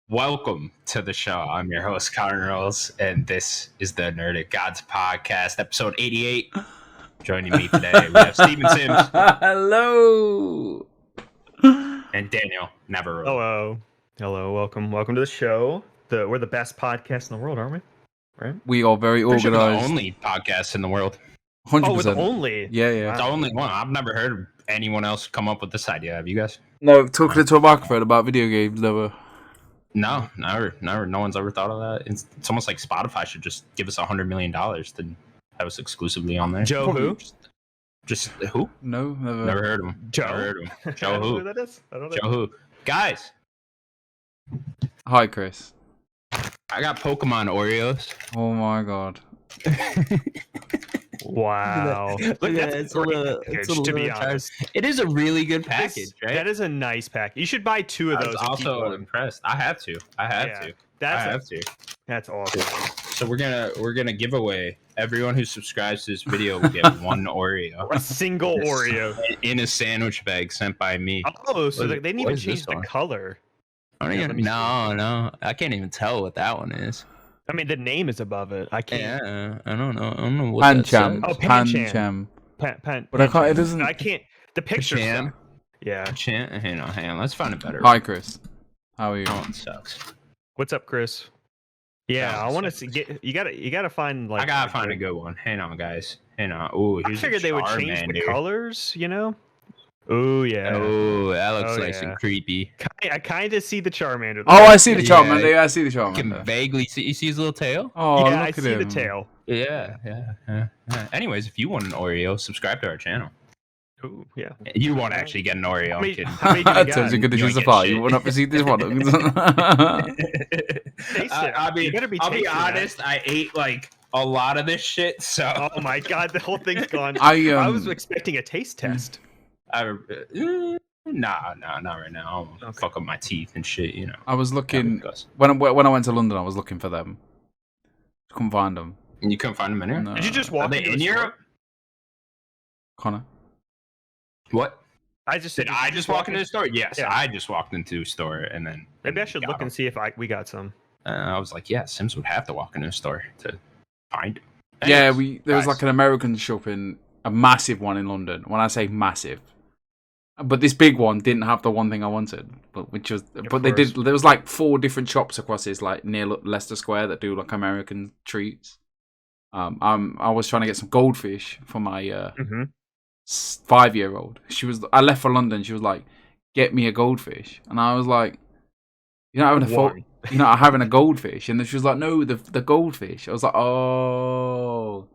Welcome to the show. I'm your host, Connor Rolls, and this is the Nerdic Gods Podcast, episode 88. Joining me today, we have Steven Sims. Hello. And Daniel Never. Hello. Welcome to the show. We're the best podcast in the world, aren't we? Right? We are very Sure we're organized. the only podcast in the world. 100%. Oh, we're the only. Yeah. It's the only one. I've never heard anyone else come up with this idea. Have you guys? No, talking to a microphone about video games, never. No, never. No one's ever thought of that. It's almost like Spotify should just give us $100 million to have us exclusively on there. Joe who? Just who? No, never. Never heard of him. Joe? Never heard of him. I Joe don't know who? who that is. I don't know. Joe who? Guys, Hi, Chris. I got Pokemon Oreos. Oh my god. Wow. Look, that's it's a a great little, package, it's a to little be honest. It is a really good package, right? That is a nice package. You should buy two of I those. was and keep also one. impressed. I have to. I have to. That's awesome. So we're gonna give away. Everyone who subscribes to this video will get one Oreo A single Oreo. in a sandwich bag sent by me. Oh, so What they is- didn't what even is this change the one? color. I don't Yeah, even, let me see. no, I can't even tell what that one is. I mean, the name is above it. I can't. Yeah, I don't know what that Pancham. says. Oh, Pancham. Pancham. Pan, But I can't. It doesn't. I can't. The picture. Pancham? Yeah. Hang on. Let's find a better. Hi, Chris. How are you? That one sucks. What's up, Chris? Yeah, That I one want to sucks. see. You gotta find like. I gotta find a good one. Hang on, guys. Hang on. Ooh, I here's figured they would change Charmander. the colors. You know. Oh yeah. Oh, that looks Oh, nice yeah. and creepy. I kind of see the Charmander. Oh, I see the Yeah. Charmander. Yeah, I see the You can Charmander. vaguely see. You see his little tail? Oh, yeah, look I at see him. the tail. Yeah. Anyways, if you want an Oreo, subscribe to our channel. Ooh, yeah. You won't actually get an Oreo. I'm kidding. How many do you Terms and got? conditions You ain't apply. get You shit. will not receive this product. Taste it. I mean, You gotta be I'll be tasting that. honest. I ate like a lot of this shit, so Oh my god, the whole thing's gone. I I was expecting a taste test. nah, not right now. I'll Okay. fuck up my teeth and shit. You know. I was looking Because- when I went to London. I was looking for them. Couldn't find them. And you couldn't find them in here. No. Did you just Are walk they into in a store? Europe? Connor. What? I just said. Did I just walk into the store? Yes, Yeah. I just walked into a store and then. Maybe I should got look them. and see if we got some. I was like, yeah, Sims would have to walk into a store to find them. Yeah, Anyways, there was guys. like an American shop a massive one in London. When I say massive, but this big one didn't have the one thing I wanted. But they course. did. There was like 4 different shops across this, like near Leicester Square, that do like American treats. I was trying to get some goldfish for my Mm-hmm. 5-year-old. I left for London. She was like, "Get me a goldfish," and I was like, "You're not having you're not having a goldfish." And then she was like, "No, the goldfish." I was like, "Oh."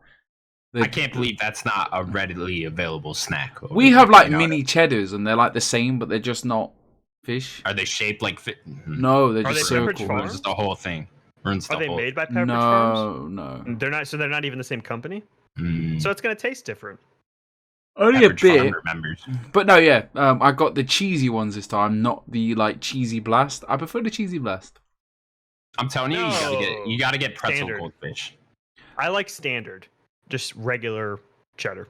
I can't believe that's not a readily available snack. We have like You know mini cheddars, and they're like the same, but they're just not fish. Are they shaped like fit? No, they're Are just they Pepperidge circles. Farm? Ruins the whole thing. Ruins the Are they whole. made by Pepperidge Farms? No. They're not. So they're not even the same company. Mm, So it's gonna taste different. Only a Pepperidge Farm bit, remembers. but no, yeah. I got the cheesy ones this time, not the like cheesy blast. I prefer the cheesy blast. I'm telling you, No. you gotta get pretzel Standard. goldfish. I like standard, just regular cheddar.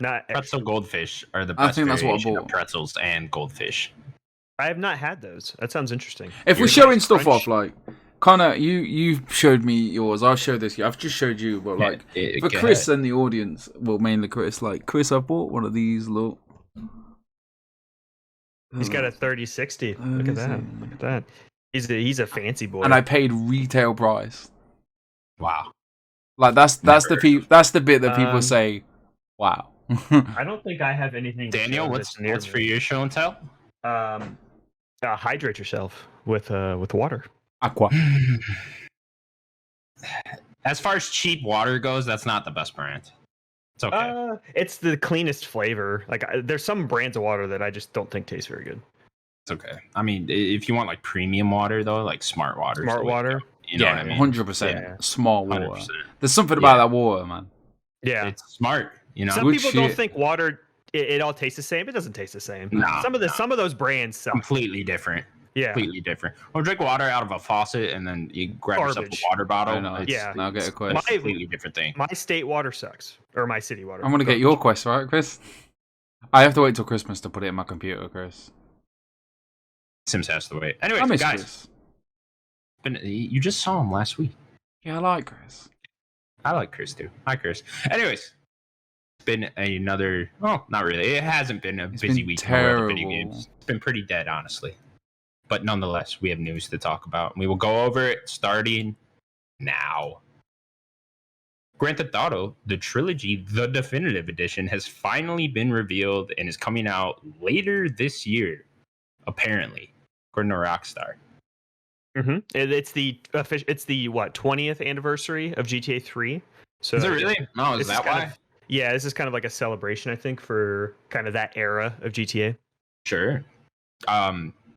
Not. Pretzel goldfish are the I best think that's what I variation of bought. pretzels and goldfish. I have not had those. That sounds interesting. If we're You're showing nice stuff French. off, like Connor, you showed me yours. I'll show this. I've just showed you, but like for Go Chris ahead. and the audience, well, mainly Chris. Like Chris, I bought one of these. Look, He's got a 3060. Look at that. Look at that. He's a fancy boy. and I paid retail price. Wow. Like that's Never that's the bit that people Um, say, "Wow." I don't think I have anything. to Daniel, show what's that's near for me. your show and tell? Hydrate yourself with water. Aqua. As far as cheap water goes, that's not the best brand. It's okay. It's the cleanest flavor. Like there's some brands of water that I just don't think taste very good. It's okay. I mean, if you want like premium water though, like smart water. is the Smart way to water. go. You know what I mean? 100%. Yeah. Small water. 100%. There's something about Yeah. that water, man. Yeah. It's smart. You know. Some Good people don't shit. think water. It all tastes the same. It doesn't taste the same. Nah, some of those brands suck. Completely different. Yeah. Completely different. Or drink water out of a faucet and then you grab yourself Garbage. a water bottle. I know, It's- yeah. Now get a it's quest. a completely different thing. My state water sucks, or my city water. I'm gonna get your quest, right, Chris? I have to wait till Christmas to put it in my computer, Chris. Sims has to wait. I Anyways, miss guys, Chris. You just saw him last week. Yeah, I like Chris. I like Chris too. Hi, Chris. Anyways, it's been another. Well, not really. It hasn't been a busy week in the world of video games. It's been pretty dead, honestly. But nonetheless, we have news to talk about. We will go over it starting now. Grand Theft Auto, the Trilogy, the Definitive Edition, has finally been revealed and is coming out later this year, apparently, according to Rockstar. Mm-hmm. It's the 20th anniversary of GTA 3. So is it really? No, is that why? Yeah, this is kind of like a celebration, I think, for kind of that era of GTA. Sure.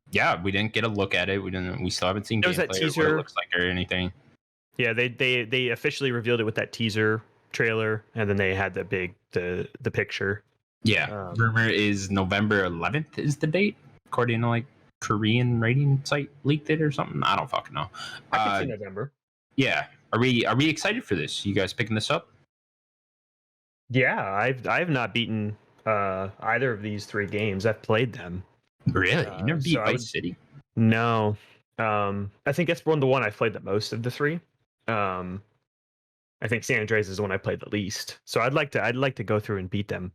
Yeah, we didn't get a look at it. We still haven't seen gameplay that teaser. Or what it looks like or anything. Yeah, they officially revealed it with that teaser trailer, and then they had the picture. Yeah, rumor is November 11th is the date, according to like Korean rating site leaked it or something. I don't fucking know. I can see November. Yeah, are we excited for this? You guys picking this up? Yeah, I've not beaten either of these 3 games. I've played them. Really? You never beat Vice City? No. I think that's the one I've played the most of the 3. I think San Andreas is the one I played the least. So I'd like to go through and beat them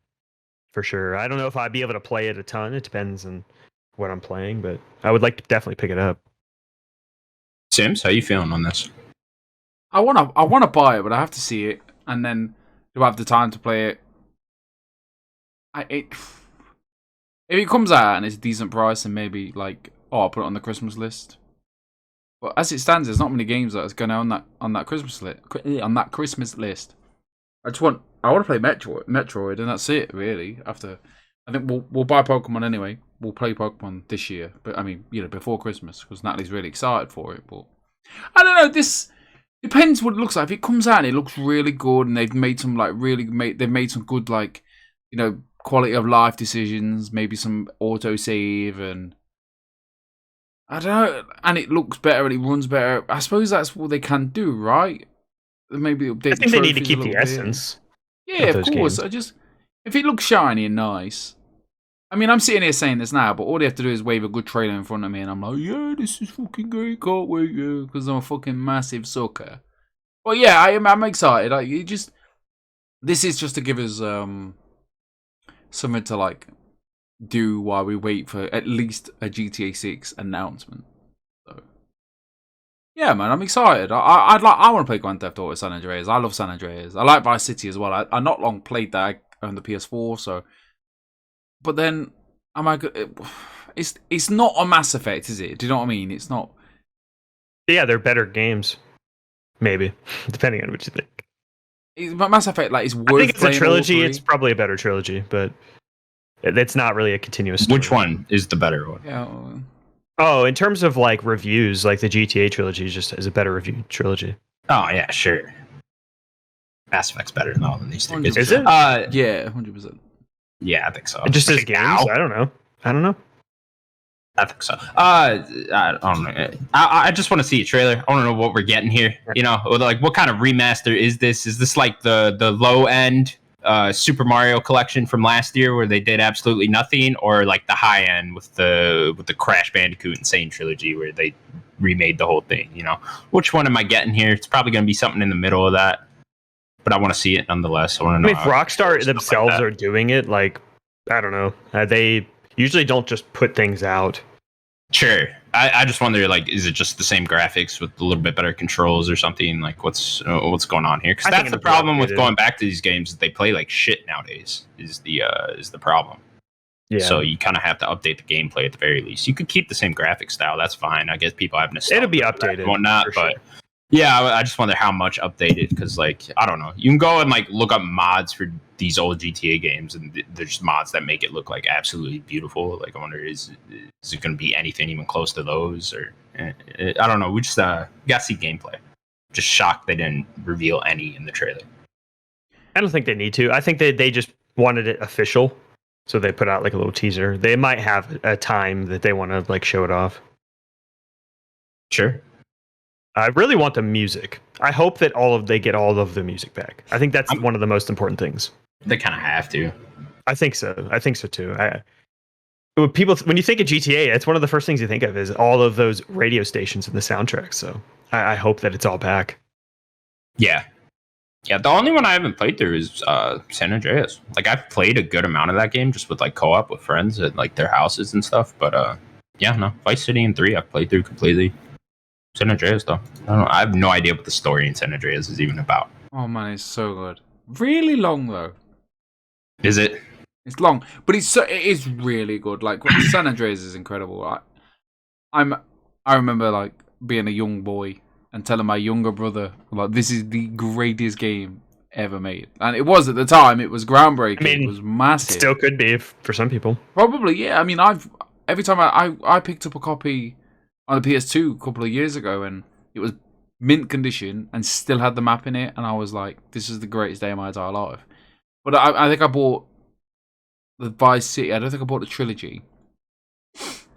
for sure. I don't know if I'd be able to play it a ton. It depends on what I'm playing, but I would like to definitely pick it up. Sims, how you feeling on this? I wanna buy it, but I have to see it, and then do I have the time to play it? If it comes out and it's a decent price, and maybe like, I'll put it on the Christmas list. But as it stands, there's not many games that's going on that Christmas list. I want to play Metroid, and that's it really. After, I think we'll buy Pokemon anyway. We'll play Pokemon this year, but I mean, before Christmas, because Natalie's really excited for it. But I don't know. This depends what it looks like. If it comes out and it looks really good, and they've made some they've made some good quality of life decisions, maybe some autosave, and I don't know, and it looks better and it runs better. I suppose that's what they can do, right? Maybe update. I think they need to keep the essence. Yeah, of course. Games. If it looks shiny and nice. I mean, I'm sitting here saying this now, but all they have to do is wave a good trailer in front of me, and I'm like, yeah, this is fucking great, can't wait, yeah, because I'm a fucking massive sucker. Well, yeah, I'm excited. This is just to give us something to do while we wait for at least a GTA 6 announcement. So, yeah, man, I'm excited. I want to play Grand Theft Auto San Andreas. I love San Andreas. I like Vice City as well. I not long played that on the PS4, so. But then, it's not a Mass Effect, is it? Do you know what I mean? It's not. Yeah, they're better games. Maybe, depending on what you think. But Mass Effect, it's worth. I think it's a trilogy. It's probably a better trilogy, but it's not really a continuous story. Which one is the better one? Yeah. Oh, in terms of reviews, the GTA trilogy is a better review trilogy. Oh yeah, sure. Mass Effect's better than all of these things. Is it? Yeah, 100%. Yeah, I think so. Just as games? I don't know. I think so. I don't know. I just want to see a trailer. I want to know what we're getting here. What kind of remaster is this? Is this like the low end Super Mario collection from last year where they did absolutely nothing, or like the high end with the Crash Bandicoot Insane trilogy where they remade the whole thing? Which one am I getting here? It's probably going to be something in the middle of that. But I want to see it nonetheless. I want to know. If Rockstar themselves are doing it, I don't know. They usually don't just put things out. Sure. I just wonder, is it just the same graphics with a little bit better controls or something? What's going on here? Because that's the problem with going back to these games, that they play like shit nowadays. Is the problem? Yeah. So you kind of have to update the gameplay at the very least. You could keep the same graphic style. That's fine. I guess people have nostalgia. It'll be updated and whatnot, but. Sure. Yeah, I just wonder how much updated, because, I don't know. You can go and, look up mods for these old GTA games, and there's mods that make it look, absolutely beautiful. I wonder, is it going to be anything even close to those? Or, I don't know. We just got to see gameplay. Just shocked they didn't reveal any in the trailer. I don't think they need to. I think they just wanted it official, so they put out, a little teaser. They might have a time that they want to, show it off. Sure. I really want the music. I hope that they get all of the music back. I think that's one of the most important things. They kind of have to. I think so. I think so too. when you think of GTA, it's one of the first things you think of is all of those radio stations in the soundtrack. So I hope that it's all back. Yeah. Yeah, the only one I haven't played through is San Andreas. Like, I've played a good amount of that game just with, like, co-op with friends at, like, their houses and stuff. But, yeah, no. Vice City and 3 I've played through completely. San Andreas, though. I have no idea what the story in San Andreas is even about. Oh, man, it's so good. Really long, though. Is it? It's long, but it is really good. Like, San Andreas is incredible. I remember, like, being a young boy and telling my younger brother, like, this is the greatest game ever made. And it was at the time. It was groundbreaking. I mean, it was massive. Still could be for some people. Probably, yeah. I mean, every time I picked up a copy on the PS2 a couple of years ago, and it was mint condition and still had the map in it, and I was like, this is the greatest day of my entire life. But I think I bought the Vice City. I don't think I bought the Trilogy.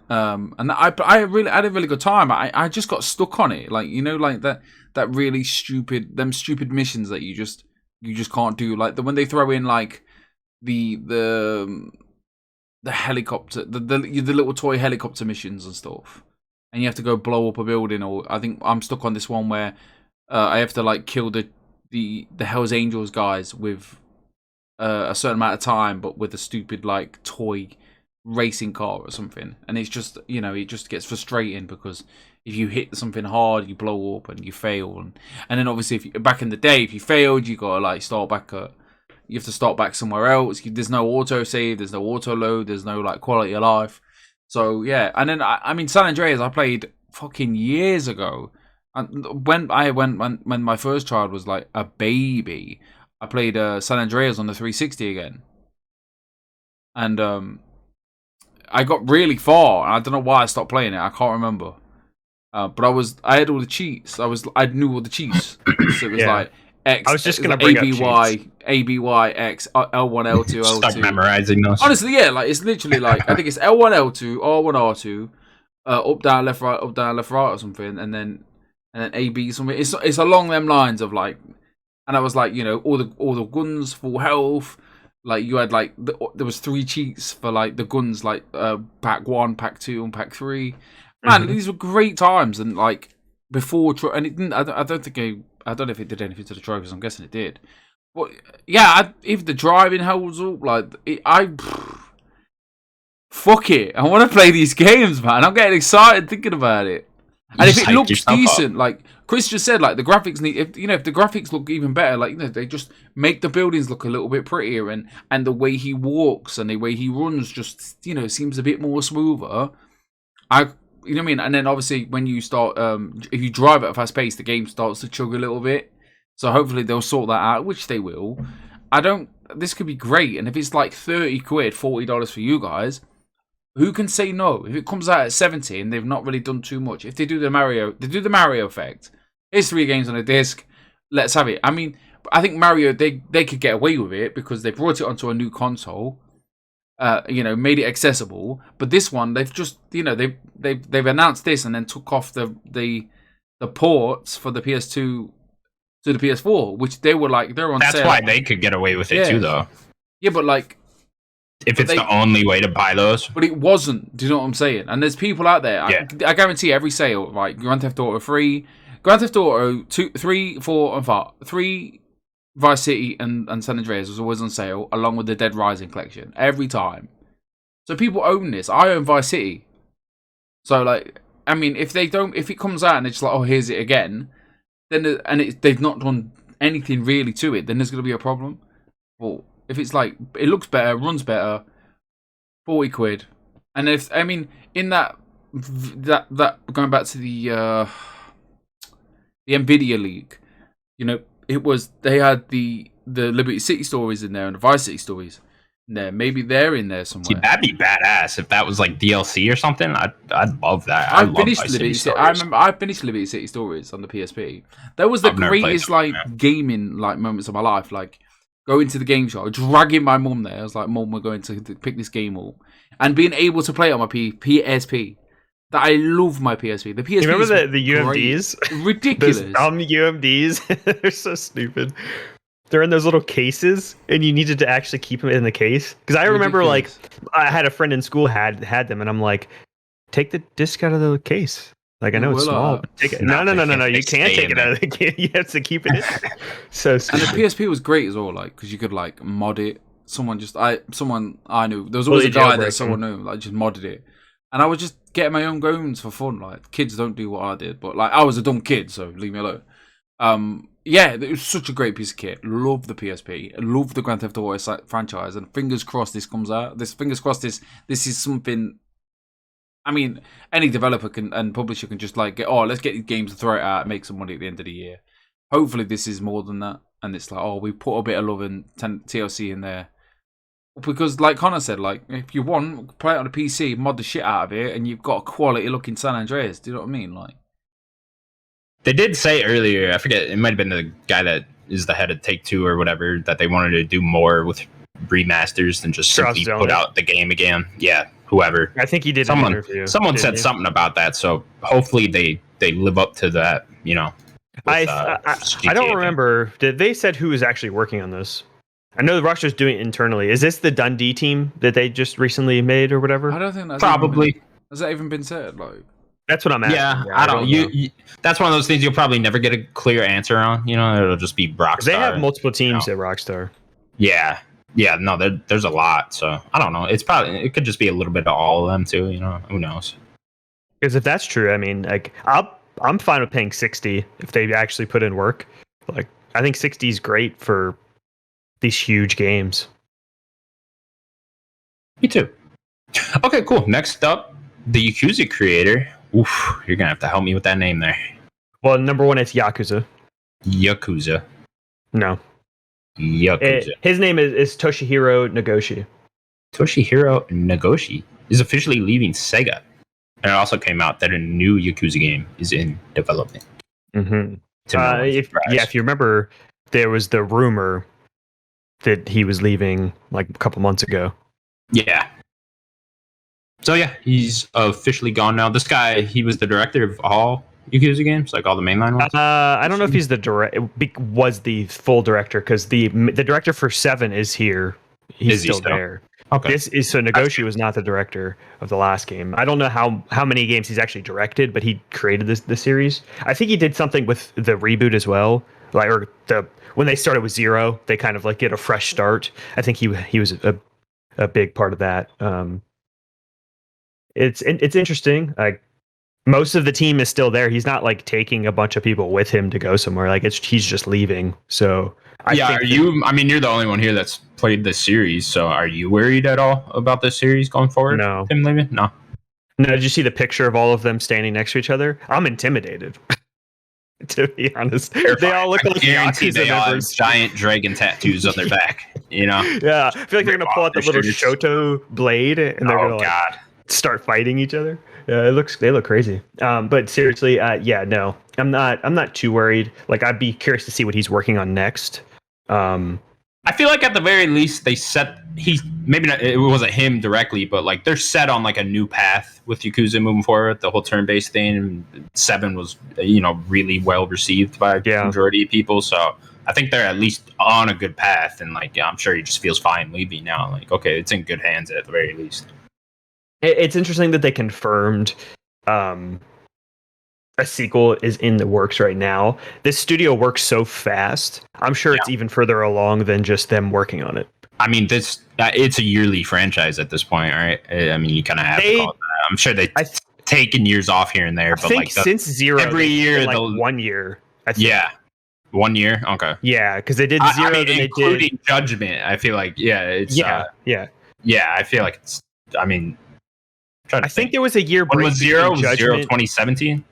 And I had a really good time. I just got stuck on it, like, you know, like that really stupid missions that you just can't do, like when they throw in like the helicopter, the little toy helicopter missions and stuff, and you have to go blow up a building. Or I think I'm stuck on this one where I have to like kill the Hell's Angels guys with a certain amount of time, but with a stupid like toy racing car or something. And it's just, you know, it just gets frustrating because if you hit something hard, you blow up and you fail, and then obviously back in the day, if you failed, you gotta like start back you have to start back somewhere else. There's no auto save, there's no auto load, there's no like quality of life. So yeah, and then I mean San Andreas I played fucking years ago, and when my first child was like a baby, I played San Andreas on the 360 again, and I got really far. I don't know why I stopped playing it. I can't remember. But I had all the cheats. I knew all the cheats. So it was like X. I was just gonna bring ABY, X, L1, L2, L2. Start memorizing those. Honestly, yeah, like it's literally like I think it's L1, L2, R1, R2, up, down, left, right, or something, and then AB something. It's along them lines of like, and I was like, you know, all the guns, full health. Like you had like there was 3 cheats for like the guns, like pack 1, pack 2, and pack 3. Man, these were great times, and like before, and it didn't. I don't know if it did anything to the trophies. I'm guessing it did. But yeah, if the driving holds up, like fuck it. I want to play these games, man. I'm getting excited thinking about it. And if it looks decent, like Chris just said, like the graphics need, if the graphics look even better, like, you know, they just make the buildings look a little bit prettier, and the way he walks and the way he runs just, you know, seems a bit more smoother. You know what I mean? And then obviously when you start, if you drive at a fast pace, the game starts to chug a little bit. So hopefully they'll sort that out, which they will. This could be great, and if it's like 30 quid, $40 for you guys, who can say no? If it comes out at 70 and they've not really done too much, if they do the Mario effect, here's 3 games on a disc, let's have it. I mean, I think Mario, they could get away with it because they brought it onto a new console, you know, made it accessible. But this one, they've just, you know, they've announced this and then took off the ports for the PS2 to the PS4, which they're on That's sale. That's why they could get away with it too, though. Yeah, but like, if it's the only way to buy those. But it wasn't. Do you know what I'm saying? And there's people out there. Yeah. I guarantee every sale, like Grand Theft Auto 3, Grand Theft Auto 2, 3, 4, and 5, 3, Vice City, and San Andreas was always on sale, along with the Dead Rising collection. Every time. So people own this. I own Vice City. So, like, I mean, if it comes out and it's like, oh, here's it again, then they've not done anything really to it, then there's going to be a problem. Well, if it's like, it looks better, runs better, 40 quid. And if, I mean, in that going back to the NVIDIA leak, you know, they had the Liberty City stories in there and the Vice City stories in there. Maybe they're in there somewhere. See, that'd be badass if that was like DLC or something. I'd love that. I finished Liberty City. I remember I finished Liberty City stories on the PSP. That was the greatest gaming moments of my life. Like, going to the game shop, dragging my mum there. I was like, Mum, we're going to pick this game up. And being able to play it on my PSP. That I love my PSP. The PSP. You remember the UMDs? Ridiculous. Those dumb UMDs. They're so stupid. They're in those little cases, and you needed to actually keep them in the case. Because I remember, like, I had a friend in school had them, and I'm like, take the disc out of the case. Like, I know it's small, but take it. No. You can't take it out of the case. You have to keep it in. So stupid. And the PSP was great as well, like, because you could like mod it. Someone I knew. There was always a guy that someone knew, like, just modded it. And I was just getting my own games for fun. Like, kids don't do what I did, but like, I was a dumb kid, so leave me alone. Yeah, it was such a great piece of kit. Love the PSP. Love the Grand Theft Auto franchise. And fingers crossed this comes out. Fingers crossed this is something. I mean, any developer and publisher can just like let's get these games and throw it out and make some money at the end of the year. Hopefully this is more than that. And it's like, we put a bit of love and TLC in there. Because like Connor said, like, if you want, play it on a PC, mod the shit out of it, and you've got a quality looking San Andreas. Do you know what I mean? Like, they did say earlier, I forget, it might have been the guy that is the head of Take-Two or whatever, that they wanted to do more with remasters than just simply put out the game again. Yeah, whoever. I think he did an interview. Someone said something about that, so hopefully they live up to that, you know. With, I don't remember. They said who was actually working on this? I know the Rockstar's doing it internally. Is this the Dundee team that they just recently made or whatever? I don't think that's probably. Has that even been said? Like, that's what I'm asking. Yeah, I don't. You, that's one of those things you'll probably never get a clear answer on. You know, it'll just be Rockstar. They have multiple teams at Rockstar. Yeah. No, there's a lot. So I don't know. It could just be a little bit of all of them too. You know, who knows? Because if that's true, I mean, like, I'm fine with paying $60 if they actually put in work. Like, I think $60 is great for these huge games. Me too. Okay, cool. Next up, the Yakuza creator. Oof, you're gonna have to help me with that name there. Well, number one, it's Yakuza. Yakuza. No. Yakuza. His name is Toshihiro Nagoshi. Toshihiro Nagoshi is officially leaving Sega. And it also came out that a new Yakuza game is in development. Mm-hmm. If you remember, there was the rumor that he was leaving like a couple months ago. Yeah. So yeah, he's officially gone now. This guy, he was the director of all Yakuza games, like all the mainline ones. I don't know if he's was the full director, because the director for 7 is here. He's still there. Okay. So Nagoshi was not the director of the last game. I don't know how many games he's actually directed, but he created the series. I think he did something with the reboot as well, like, or when they started with 0, they kind of like get a fresh start. I think he was a big part of that. It's interesting. Like, most of the team is still there. He's not like taking a bunch of people with him to go somewhere. Like, he's just leaving. So I mean, you're the only one here that's played this series. So are you worried at all about this series going forward? No. Him leaving? No. Did you see the picture of all of them standing next to each other? I'm intimidated. To be honest, they all look like Yakuza they all have members. Giant dragon tattoos on their back. You know? Yeah, I feel like they're gonna pull out the little Shoto blade and they're gonna start fighting each other. Yeah, they look crazy. But seriously, no, I'm not too worried. Like, I'd be curious to see what he's working on next. I feel like at the very least it wasn't him directly, but like they're set on like a new path with Yakuza moving forward. The whole turn-based thing, 7 was, you know, really well received by the majority of people. So I think they're at least on a good path, and like, I'm sure he just feels fine leaving now. Like, okay, it's in good hands at the very least. It's interesting that they confirmed a sequel is in the works right now. This studio works so fast. I'm sure it's even further along than just them working on it. I mean, it's a yearly franchise at this point, right? I mean, you kind of have to call it that. I'm sure they've taken years off here and there. I think since 0, every year, like 1 year. I think. Yeah. 1 year? Okay. Yeah, because they did 0, then they including Judgment. I feel like, it's... Yeah. I feel like it's... I mean... I think there was a year break. When was 0? Was 0 2017?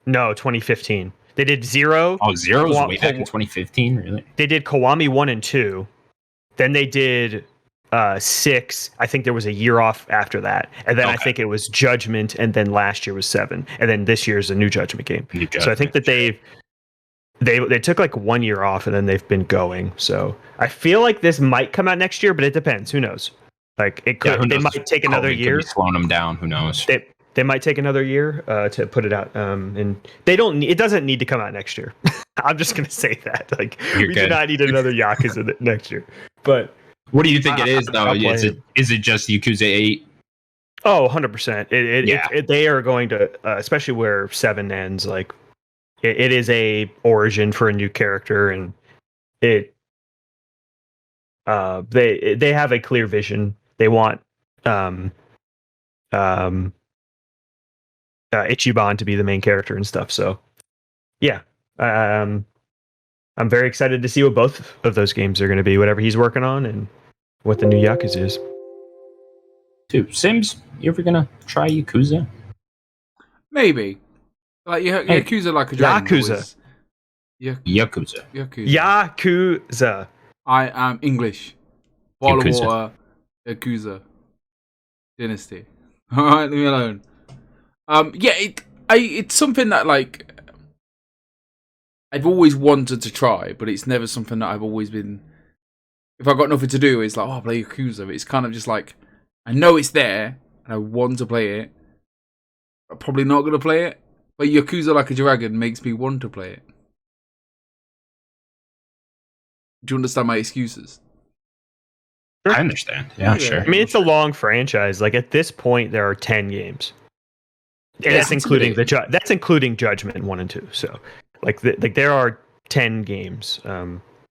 No, 2015. They did 0. Oh, 0 was way back in 2015? Really? They did Kiwami 1 and 2. Then they did 6. I think there was a year off after that. And then I think it was Judgment, and then last year was 7. And then this year is a new Judgment game. So I think that they took like 1 year off, and then they've been going. So I feel like this might come out next year, but it depends. Who knows? Like, it could. They might take another year. Slowing them down. Who knows? They might take another year to put it out, and they don't. It doesn't need to come out next year. I'm just gonna say that. Like, we do not need another Yakuza next year. But what do you think it is, though? Is it just Yakuza 8? Oh, 100%. They are going to, especially where 7 ends. Like, it is a origin for a new character, and they have a clear vision. They want Ichiban to be the main character and stuff. So, yeah, I'm very excited to see what both of those games are going to be, whatever he's working on, and what the new Yakuza is. Dude, Sims, you ever gonna try Yakuza? Maybe. Like Yakuza, like a dragon. Yakuza. I am English. Bottle of water. Yakuza. Dynasty. All right, leave me alone. It's something that like I've always wanted to try, but it's never something that I've always been. If I've got nothing to do, it's like, I'll play Yakuza. It's kind of just like, I know it's there and I want to play it. I'm probably not going to play it, but Yakuza Like a Dragon makes me want to play it. Do you understand my excuses? I understand. Yeah, sure. I mean, it's a long franchise. Like, at this point, there are 10 games. And that's including that's including Judgment 1 and 2. So, like there are 10 games.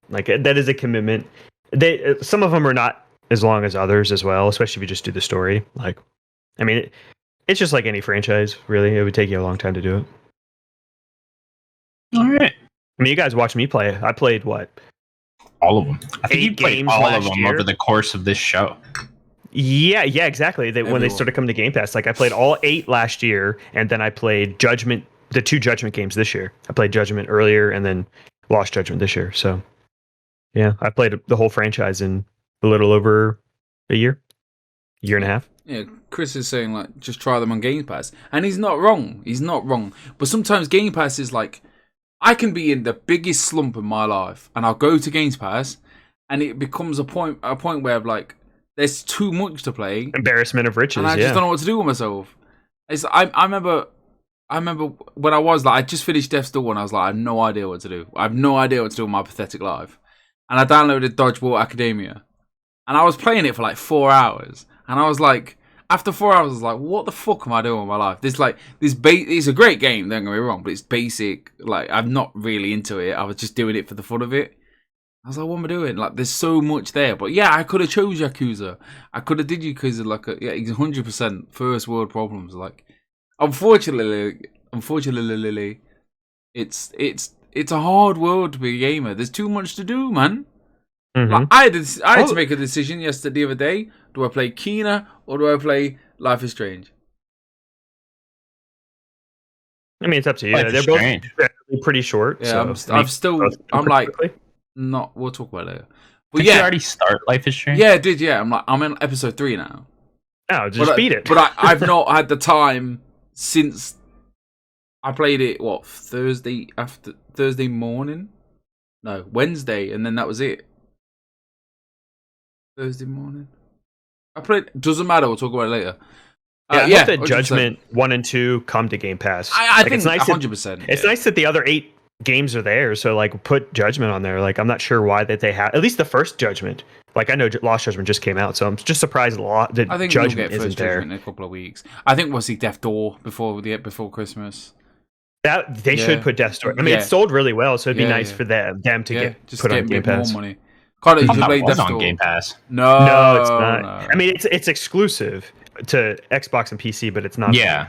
Like, that is a commitment. Some of them are not as long as others as well, especially if you just do the story. Like, I mean, it's just like any franchise, really. It would take you a long time to do it. All right. I mean, you guys watched me play. I played what? All of them. I think you played all of them over the course of this show. Yeah, exactly. When they started coming to Game Pass, like I played all 8 last year, and then I played Judgment, the 2 Judgment games this year. I played Judgment earlier, and then Lost Judgment this year. So, yeah, I played the whole franchise in a little over a year and a half. Yeah, Chris is saying like just try them on Game Pass, and he's not wrong. He's not wrong. But sometimes Game Pass is like, I can be in the biggest slump in my life, and I'll go to Game Pass, and it becomes a point where like there's too much to play, embarrassment of riches, and I just don't know what to do with myself. I remember when I was like, I just finished Death's Door, and I was like, I have no idea what to do. I have no idea what to do with my pathetic life, and I downloaded Dodgeball Academia, and I was playing it for like 4 hours, and I was like, after 4 hours, I was like, what the fuck am I doing with my life? It's a great game, don't get me wrong, but it's basic. Like, I'm not really into it. I was just doing it for the fun of it. I was like, what am I doing? Like, there's so much there. But yeah, I could have chose Yakuza. I could have did Yakuza like 100% first world problems. Like, unfortunately, it's a hard world to be a gamer. There's too much to do, man. Mm-hmm. Like, I had to make a decision the other day. Do I play Kena or do I play Life is Strange? I mean, it's up to you. They're both pretty short. Yeah, so I'm like, not. We'll talk about it later. But did you already start Life is Strange? Yeah, I did. Yeah, I'm in episode 3 now. Oh, just beat it. But I've not had the time since I played it. What, Thursday morning? No, Wednesday, and then that was it. Thursday morning. I played. Doesn't matter. We'll talk about it later. I hope that 100%. Judgment 1 and 2 come to Game Pass. I think it's nice 100%. It's nice that the other 8 games are there. So like, put Judgment on there. Like, I'm not sure why that they have at least the first Judgment. Like, I know Lost Judgment just came out, so I'm just surprised a lot that Judgment isn't there. In a couple of weeks. I think we'll see Death's Door before Christmas. That they should put Death's Door. I mean, it sold really well, so it'd be nice for them to get just put on Game Pass. More money. Carter, you play Death's Door on Game Pass. No, it's not. No. I mean, it's exclusive to Xbox and PC, but it's not. Yeah.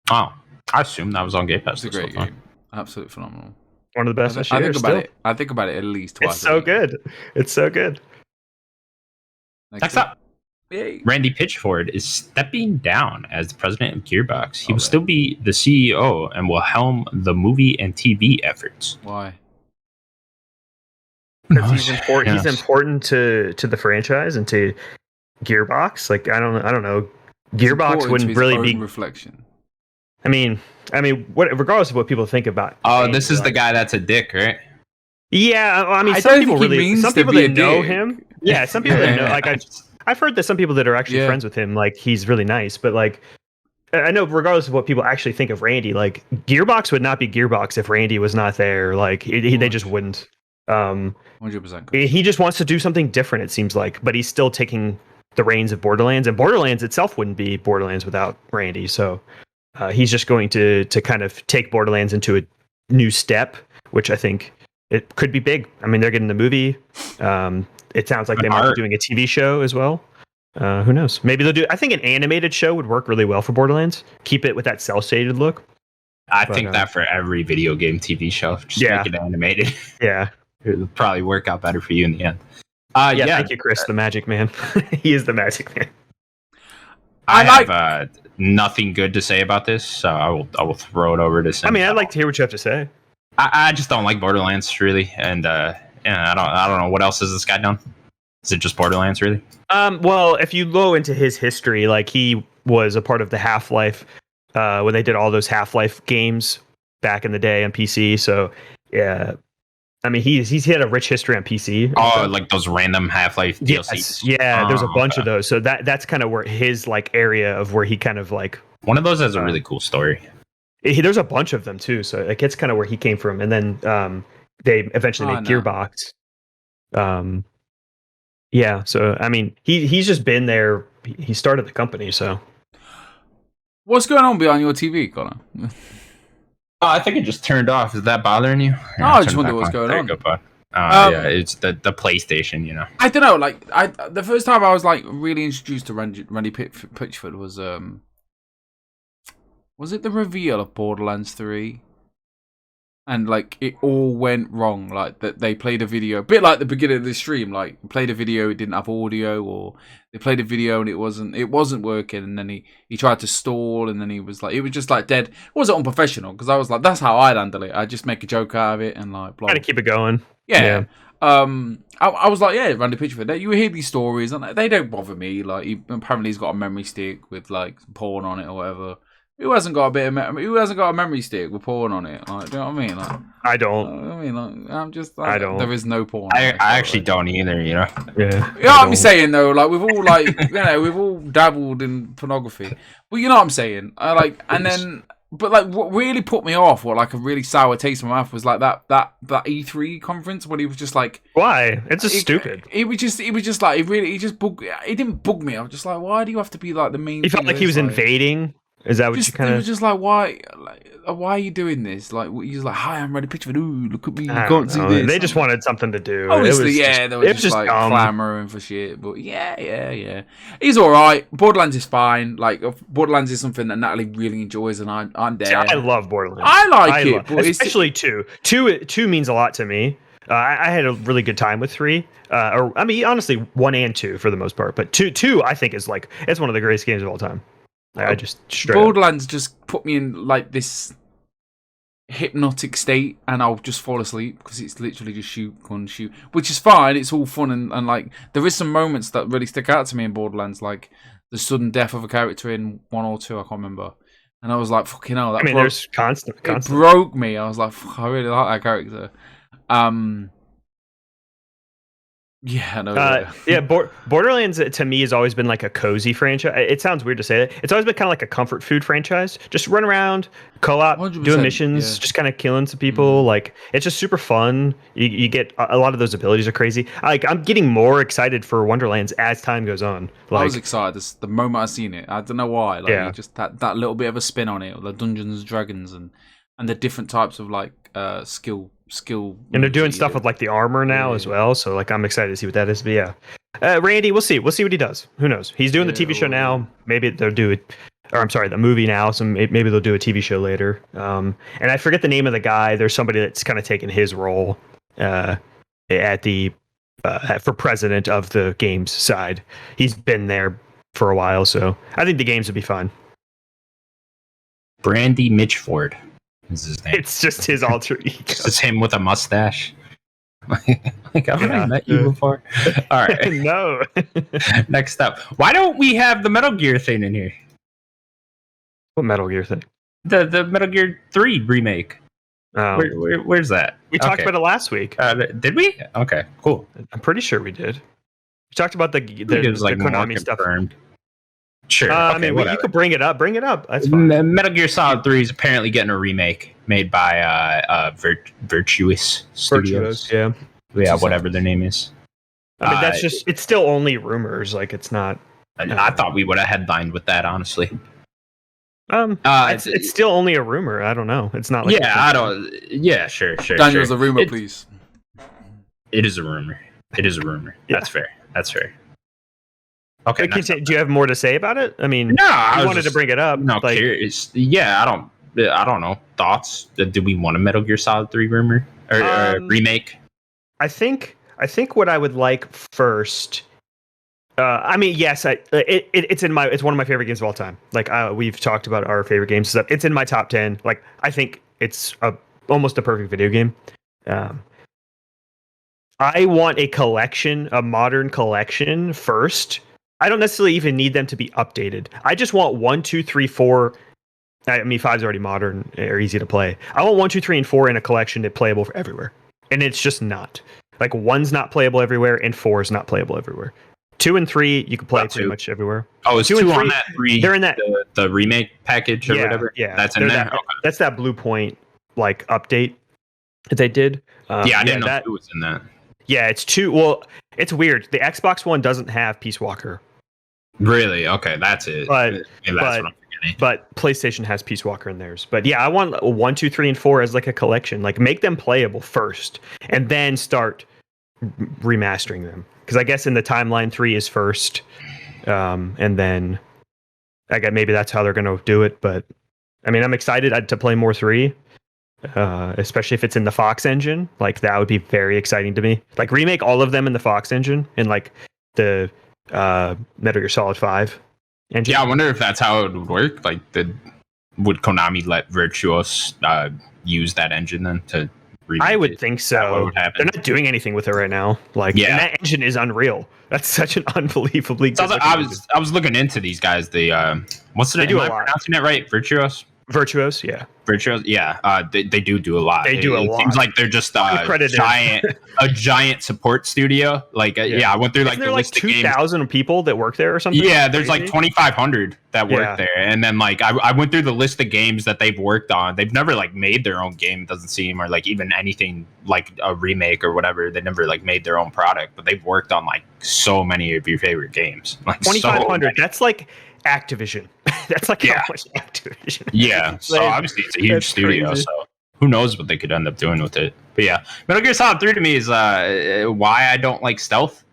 Oh, I assume that was on Game Pass. It's a great game. Absolutely phenomenal. One of the best. I think about it at least twice. It's so good. It's so good. Next up, Randy Pitchford is stepping down as the president of Gearbox. He will still be the CEO and will helm the movie and TV efforts. Why? Because he's important. He's important to the franchise and to Gearbox. Like, I don't know. Gearbox wouldn't really be reflection. I mean, regardless of what people think about. Oh, this is the guy that's a dick, right? Yeah, I mean, some people that know him. Yeah, some people that know. Like, I've heard that some people that are actually friends with him, like, he's really nice. But like, I know, regardless of what people actually think of Randy, like Gearbox would not be Gearbox if Randy was not there. Like they just wouldn't. 100%. He just wants to do something different. It seems like, but he's still taking the reins of Borderlands, and Borderlands itself wouldn't be Borderlands without Randy. So he's just going to kind of take Borderlands into a new step, which I think it could be big. I mean, they're getting the movie. It sounds like they might be doing a TV show as well. Who knows? Maybe they'll do. I think an animated show would work really well for Borderlands. Keep it with that cell-shaded look. I think that for every video game TV show, just make it animated. Yeah, it'll probably work out better for you in the end. Thank you, Chris, the Magic Man. He is the Magic Man. I have nothing good to say about this, so I will throw it over to Sim. I mean, I'd like to hear what you have to say. I just don't like Borderlands really, and I don't know what else has this guy done. Is it just Borderlands really? Well, if you go into his history, like he was a part of the Half-Life when they did all those Half-Life games back in the day on PC. So yeah, I mean he's had a rich history on PC. Oh, like those random Half-Life DLCs. Yeah, there's a bunch of those. So that's kind of where his like area of where he kind of like one of those has a really cool story. There's a bunch of them too, so it gets kind of where he came from, and then they eventually made Gearbox. Yeah, so I mean, he's just been there. He started the company, so. What's going on behind your TV, Connor? I think it just turned off. Is that bothering you? I just wonder what's going on. Yeah, it's the PlayStation, you know. I don't know. Like, the first time I was like really introduced to Randy Pitchford was it the reveal of Borderlands 3? And like it all went wrong. Like that they played a video, a bit like the beginning of the stream. Like played a video, it didn't have audio, or they played a video and it wasn't working. And then he tried to stall, and then it was just like dead. It wasn't unprofessional because I was like, that's how I'd handle it. I just make a joke out of it and like blah. Try to keep it going. Yeah. I was like, yeah, Randy Pitchford. You hear these stories and they don't bother me. Like apparently he's got a memory stick with like porn on it or whatever. Who hasn't got a memory stick with porn on it? Like, do you know what I mean? Like, I don't. I mean, like, I don't. There is no porn. I actually don't either. You know. Yeah. You know what I'm saying though? Like we've all like we've all dabbled in pornography. Well, you know what I'm saying? But like what really put me off, what like a really sour taste in my mouth was like that E3 conference when he was just like, why? It's just stupid. It was just like it didn't bug me. I was just like, why do you have to be like the main? He felt like he was invading. Is that what you kind of? It was just like, why are you doing this? Like, he's like, hi, I'm Randy Pitchford. Ooh, look at me, you can't see this. They just wanted something to do. Obviously, they were just like clamoring for shit. But yeah, he's all right. Borderlands is fine. Like, Borderlands is something that Natalie really enjoys, and I'm there. See, I love Borderlands. I like it, but especially two. Two means a lot to me. I had a really good time with 3. I mean, honestly, 1 and 2 for the most part, but two I think is like it's one of the greatest games of all time. I just Borderlands just put me in like this hypnotic state, and I'll just fall asleep because it's literally just shoot, which is fine. It's all fun and like there is some moments that really stick out to me in Borderlands, like the sudden death of a character in 1 or 2, I can't remember, and I was like, fucking hell. There's constant. It broke me. I was like, fuck, I really like that character. Yeah, no. Borderlands to me has always been like a cozy franchise. It sounds weird to say that. It's always been kind of like a comfort food franchise. Just run around, co-op, doing missions, just kind of killing some people. Like it's just super fun. You get a lot of those abilities are crazy. Like I'm getting more excited for Wonderlands as time goes on. Like, I was excited the moment I seen it. I don't know why. Like just that little bit of a spin on it, or the Dungeons and Dragons and the different types of like skill, and they're doing stuff with like the armor now as well, so like I'm excited to see what that is. But yeah, Randy, we'll see what he does. Who knows? He's doing the TV show now. Maybe they'll do it, or I'm sorry, the movie now. So maybe they'll do a TV show later. And I forget the name of the guy. There's somebody that's kind of taken his role at the for president of the games side. He's been there for a while, so I think the games would be fun. Brandy Mitchford is his name. It's just his alter ego. It's him with a mustache. Like, have I met you before? All right. No. Next up. Why don't we have the Metal Gear thing in here? What Metal Gear thing? The Metal Gear 3 remake. Oh. Where's that? We talked about it last week. Did we? Okay, cool. I'm pretty sure we did. We talked about the Konami stuff. Confirmed. Sure. I mean, you could bring it up. Bring it up. That's fine. Metal Gear Solid 3 is apparently getting a remake made by Virtuous Studios. Yeah. Yeah, whatever their name is. I mean, that's just, it's still only rumors. Like, it's not. I thought we would have headlined with that, honestly. It's still only a rumor. I don't know. It's not like. Yeah, I don't. Yeah, sure. Daniel's a rumor, please. It is a rumor. Yeah. That's fair. Okay. Do you have more to say about it? I mean, no, I wanted to bring it up. No, like, curious. Yeah, I don't know. Thoughts? Do we want a Metal Gear Solid 3 rumor or remake? I think what I would like first. I mean, yes, it's one of my favorite games of all time. Like we've talked about our favorite games stuff. It's in my top 10. Like I think it's almost a perfect video game. I want a modern collection first. I don't necessarily even need them to be updated. I just want 1, 2, 3, 4. I mean, 5's already modern or easy to play. I want 1, 2, 3, and 4 in a collection that's playable for everywhere, and it's just not. Like 1's not playable everywhere, and 4 is not playable everywhere. 2 and 3 you can play pretty much everywhere. Oh, is 2 and 3 on that 3? They're in that the remake package or whatever. Yeah, that's in there. That's that Blue Point like update that they did. I didn't know 2 was in that. Yeah, it's 2. Well, it's weird. The Xbox One doesn't have Peace Walker. Really? Okay, that's it. Maybe that's what I'm forgetting. But PlayStation has Peace Walker in theirs. But yeah, I want 1, 2, 3, and 4 as like a collection. Like make them playable first, and then start remastering them. Because I guess in the timeline 3 is first, and then I guess maybe that's how they're going to do it. But I mean, I'm excited to play more 3, especially if it's in the Fox engine. Like that would be very exciting to me. Like remake all of them in the Fox engine and like the Metal Gear Solid 5 engine. Yeah, I wonder if that's how it would work. Like, would Konami let Virtuos use that engine then to? I would think so. They're not doing anything with it right now. Like, and that engine is unreal. That's such an unbelievably good. I was looking into these guys. What's the name? Am I pronouncing it right? Virtuos, yeah. Virtuos, yeah. They do a lot. They do a lot. Seems like they're just a giant support studio. Like, I went through like the list of games. 2,000 people that work there or something. Yeah, there's like 2,500 that work there, and then like I went through the list of games that they've worked on. They've never like made their own game. It doesn't seem, or like even anything like a remake or whatever. They never like made their own product, but they've worked on like so many of your favorite games. Like 2,500. That's like Activision. That's like how much Activision. Yeah, so obviously it's a huge studio. Crazy. So who knows what they could end up doing with it? But yeah, Metal Gear Solid 3 to me is why I don't like stealth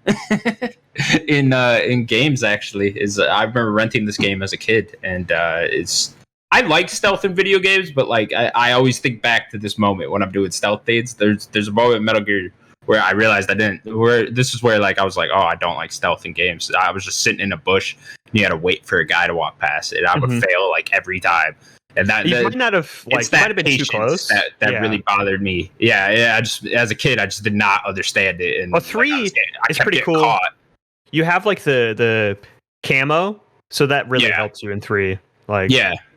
in games. Actually, is I remember renting this game as a kid, and I like stealth in video games, but like I always think back to this moment when I'm doing stealth dates. There's a moment in Metal Gear where I realized this is where like I was like, oh, I don't like stealth in games. I was just sitting in a bush and you had to wait for a guy to walk past it. And I would fail like every time. And that might not have might have been too close. That really bothered me. Yeah. I just as a kid I just did not understand it. And 3 is pretty cool. Caught. You have like the camo, so that really helps you in 3. Like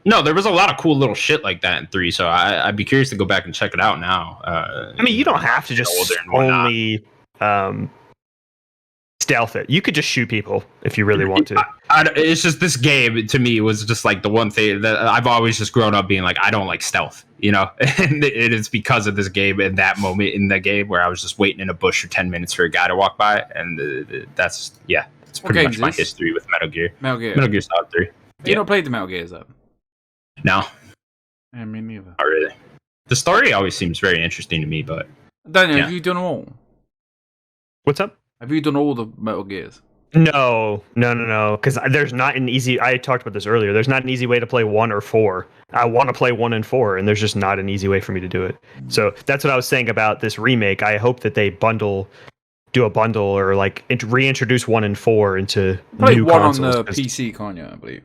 no, there was a lot of cool little shit like that in 3, so I'd be curious to go back and check it out now. I mean, you don't have to just only stealth it. You could just shoot people if you really want to. It's just this game to me was just like the one thing that I've always just grown up being like, I don't like stealth, you know. And it is because of this game and that moment in the game where I was just waiting in a bush for 10 minutes for a guy to walk by, and that's it's pretty much my history with Metal Gear. Metal Gear Solid 3. You not played the Metal Gears though? No. Yeah, me neither. Not really. The story always seems very interesting to me, but Daniel, have you done all? What's up? Have you done all the Metal Gears? No. Because there's not an easy. I talked about this earlier. There's not an easy way to play 1 or 4. I want to play 1 and 4, and there's just not an easy way for me to do it. So that's what I was saying about this remake. I hope that they do a bundle, or like reintroduce 1 and 4 into new consoles. 1 on the PC, can't you? I believe.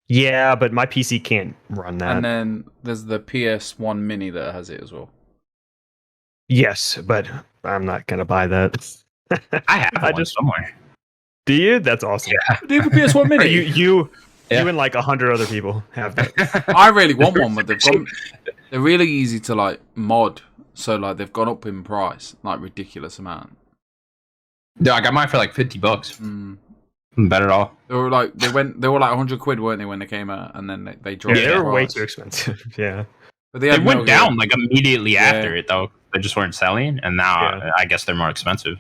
Yeah, but my PC can't run that. And then there's the PS1 Mini that has it as well. Yes, but I'm not gonna buy that. I have one somewhere. Do you? That's awesome. Yeah. Do you have a PS1 Mini? You and like 100 other people have that. I really want one, but they're really easy to like mod. So like they've gone up in price, like ridiculous amount. Yeah, I got mine for like $50. Bet at all. They were like 100 quid, weren't they, when they came out, and then they dropped. Yeah, they were way too expensive. Yeah, but they went down like immediately after it though. They just weren't selling, and now I guess they're more expensive.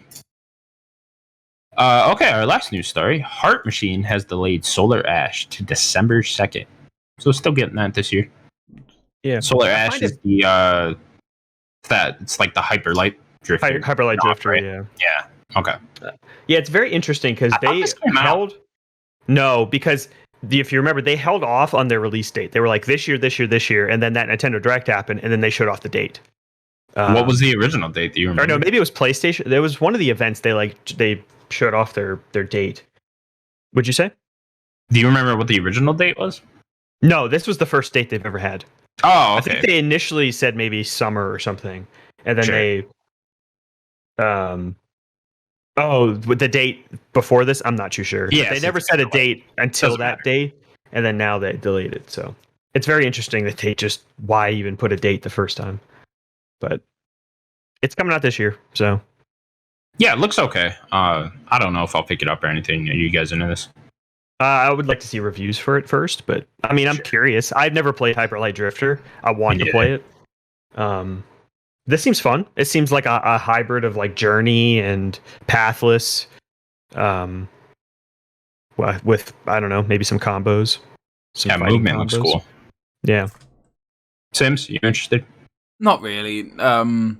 Okay, our last news story: Heart Machine has delayed Solar Ash to December 2nd, so still getting that this year. Yeah, Solar Ash is it's like the Hyperlight Drifter. Hyperlight Drifter, right? Yeah. Okay. Yeah, it's very interesting because they held. No, because if you remember, they held off on their release date. They were like this year, and then that Nintendo Direct happened, and then they showed off the date. What was the original date? Do you remember? Or no, maybe it was PlayStation. There was one of the events they showed off their date. Would you say? Do you remember what the original date was? No, this was the first date they've ever had. Oh, okay. I think they initially said maybe summer or something, and then they. With the date before this, I'm not too sure. Yeah, they never set a date until that date, and then now they delayed it. So it's very interesting that they just why even put a date the first time. But it's coming out this year, so yeah, it looks okay. I don't know if I'll pick it up or anything. Are you guys into this? I would like to see reviews for it first, but I mean, I'm curious. I've never played Hyperlight Drifter. I want to play it. This seems fun. It seems like a hybrid of like Journey and Pathless, with I don't know, maybe some combos. Movement looks cool. Yeah. Sims, you interested? Not really. No,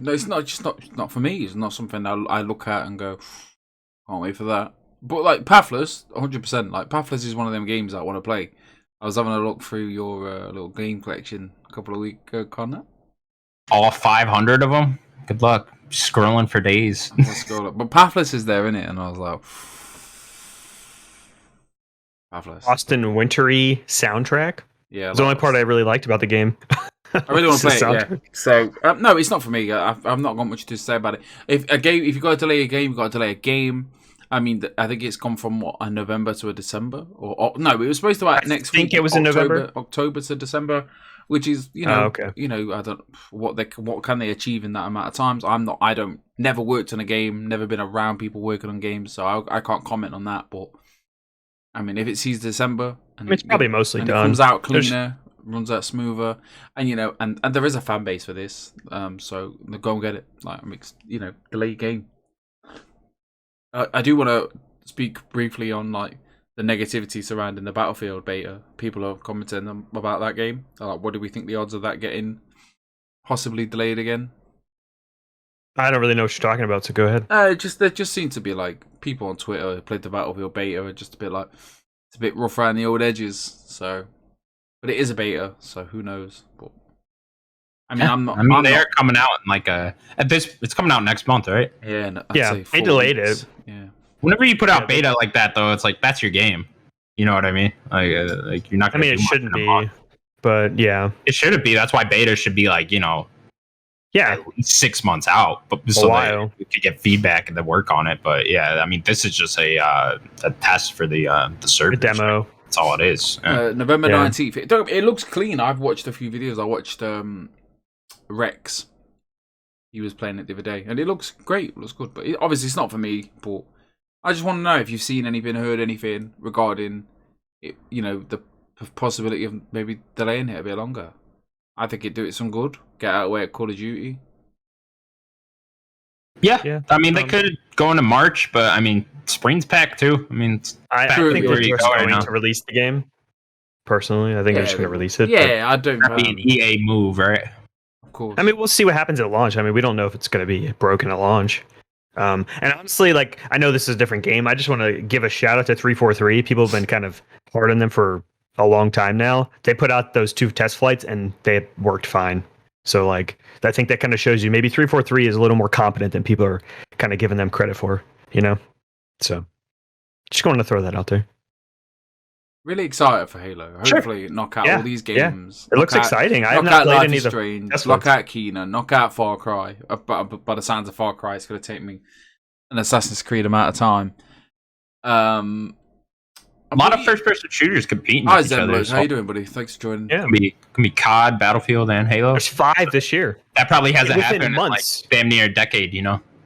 it's not for me. It's not something I look at and go, can't wait for that. But like Pathless, 100%. Like Pathless is one of them games I want to play. I was having a look through your little game collection a couple of weeks ago, Connor. All 500 of them? Good luck. Scrolling for days. But Pathless is there, isn't it? And I was like, Pathless. Austin Wintry soundtrack. Yeah, it's the only part I really liked about the game. I really want to play it. Yeah. So no, it's not for me. I've not got much to say about it. If you got to delay a game, you got to delay a game. I mean, I think it's gone from a November to a December, or no, it was supposed to next week. I think it was in November, October to December, which is I don't what can they achieve in that amount of times. I don't never worked on a game, never been around people working on games, so I can't comment on that. But I mean, if it sees December, and it's probably mostly done. It comes out cleaner, runs out smoother, and and there is a fan base for this, so go and get it. Like, delay your game. I do want to speak briefly on like the negativity surrounding the Battlefield beta. People are commenting about that game. Like, what do we think the odds of that getting possibly delayed again? I don't really know what you're talking about, so go ahead. There just seem to be like people on Twitter who played the Battlefield beta are just a bit like it's a bit rough around the old edges. So, but it is a beta, so who knows? But I mean, I'm not. They are coming out in like it's coming out next month, right? Yeah, they delayed it. Yeah. Whenever you put out beta like that, though, it's like that's your game. You know what I mean? Like you're not. Gonna it shouldn't be, but yeah, it shouldn't be. That's why beta should be like at least 6 months out, but so that you could get feedback and then work on it. But yeah, I mean, this is just a test for the server demo. Right? That's all it is. November 19th. It looks clean. I've watched a few videos. I watched Rex. He was playing it the other day, and it looks great. It looks good, but obviously it's not for me. But I just want to know if you've seen anything, heard anything regarding it. The possibility of maybe delaying it a bit longer. I think it'd do it some good. Get out of the way at Call of Duty. Yeah. I mean, they could go into March, but I mean, spring's packed too. I mean, I think they're just going to release the game. Personally, I think they're just going to release it. Yeah, I don't. That'd be an EA move, right? Of course. I mean, we'll see what happens at launch. I mean, we don't know if it's going to be broken at launch. And honestly, like, I know this is a different game. I just want to give a shout out to 343. People have been kind of hard on them for a long time now. They put out those 2 test flights and they worked fine. So, like, I think that kind of shows you maybe 343 is a little more competent than people are kind of giving them credit for, So, just going to throw that out there. Really excited for Halo. Hopefully, knock out all these games. It looks exciting. I have not played any of the knock out Kena, knock out Far Cry. But by the sounds of Far Cry, it's going to take me an Assassin's Creed amount of time. A lot of first-person shooters competing with each other. How you doing, buddy? Thanks for joining. Yeah, it can be COD, Battlefield, and Halo. There's 5 this year. That probably hasn't happened months. in like damn near a decade.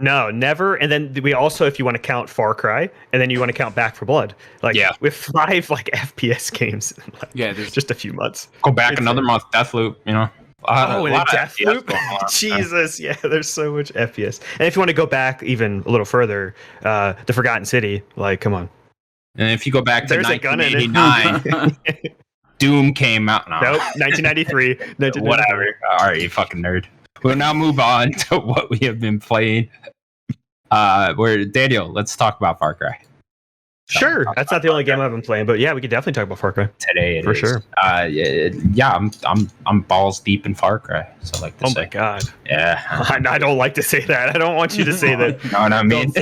No, never. And then we also, if you want to count Far Cry, and then you want to count Back 4 Blood, like with 5 like FPS games, in, like, there's just a few months. Go back another month, Deathloop. You know. And a Deathloop. Jesus, yeah. There's so much FPS. And if you want to go back even a little further, the Forgotten City, like, come on. And if you go back to there's 1989, Doom came out. No. Nope, 1993. Whatever. All right, you fucking nerd. We'll now move on to what we have been playing. Daniel, let's talk about Far Cry. Sure, that's not the only game I've been playing, but yeah, we could definitely talk about Far Cry today. For sure. I'm balls deep in Far Cry. So like to say. Oh my god. Yeah. I don't like to say that. I don't want you to say that. No, I mean.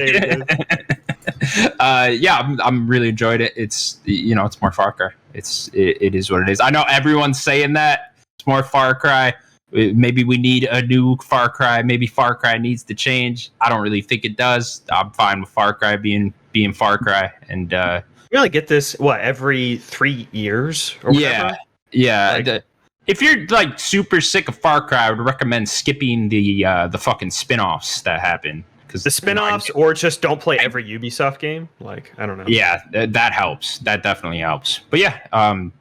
I'm really enjoyed it. It's it's more Far Cry. It is what it is. I know everyone's saying that it's more Far Cry. Maybe we need a new Far Cry. Maybe Far Cry needs to change. I don't really think it does. I'm fine with Far Cry being Far Cry. And you only get this every 3 years or whatever? Yeah. Like, if you're like super sick of Far Cry, I would recommend skipping the fucking spin-offs that happen. Because the spin-offs, or just don't play every Ubisoft game. Like, I don't know. Yeah, that helps. That definitely helps. But yeah, I'm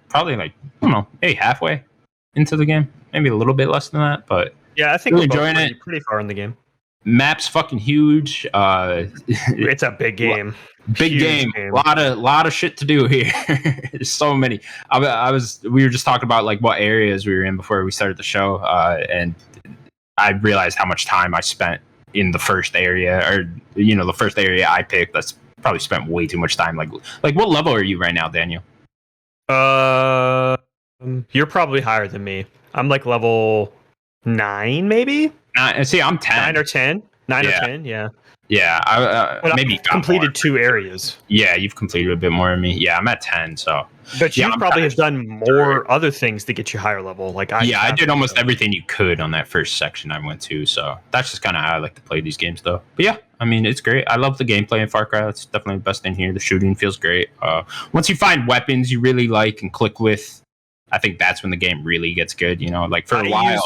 probably like, I don't know, maybe halfway into the game. Maybe a little bit less than that, but yeah, I think we're enjoying it. Pretty far in the game. Map's fucking huge. It's a big game. Big game. A lot of shit to do here. There's so many. We were just talking about like what areas we were in before we started the show, and I realized how much time I spent in the first area, or the first area I picked. That's probably spent way too much time. Like what level are you right now, Daniel? You're probably higher than me. I'm like level 9, maybe. See, I'm 10. 9 or 10. 9 or 10. Yeah. Yeah, maybe I've completed 2 areas. Yeah, you've completed a bit more than me. Yeah, I'm at 10. So, but you probably have done more other things to get you higher level. Like I did almost everything you could on that first section I went to. So that's just kind of how I like to play these games, though. But yeah, I mean, it's great. I love the gameplay in Far Cry. That's definitely the best in here. The shooting feels great. Once you find weapons you really like and click with, I think that's when the game really gets good. Like for a while.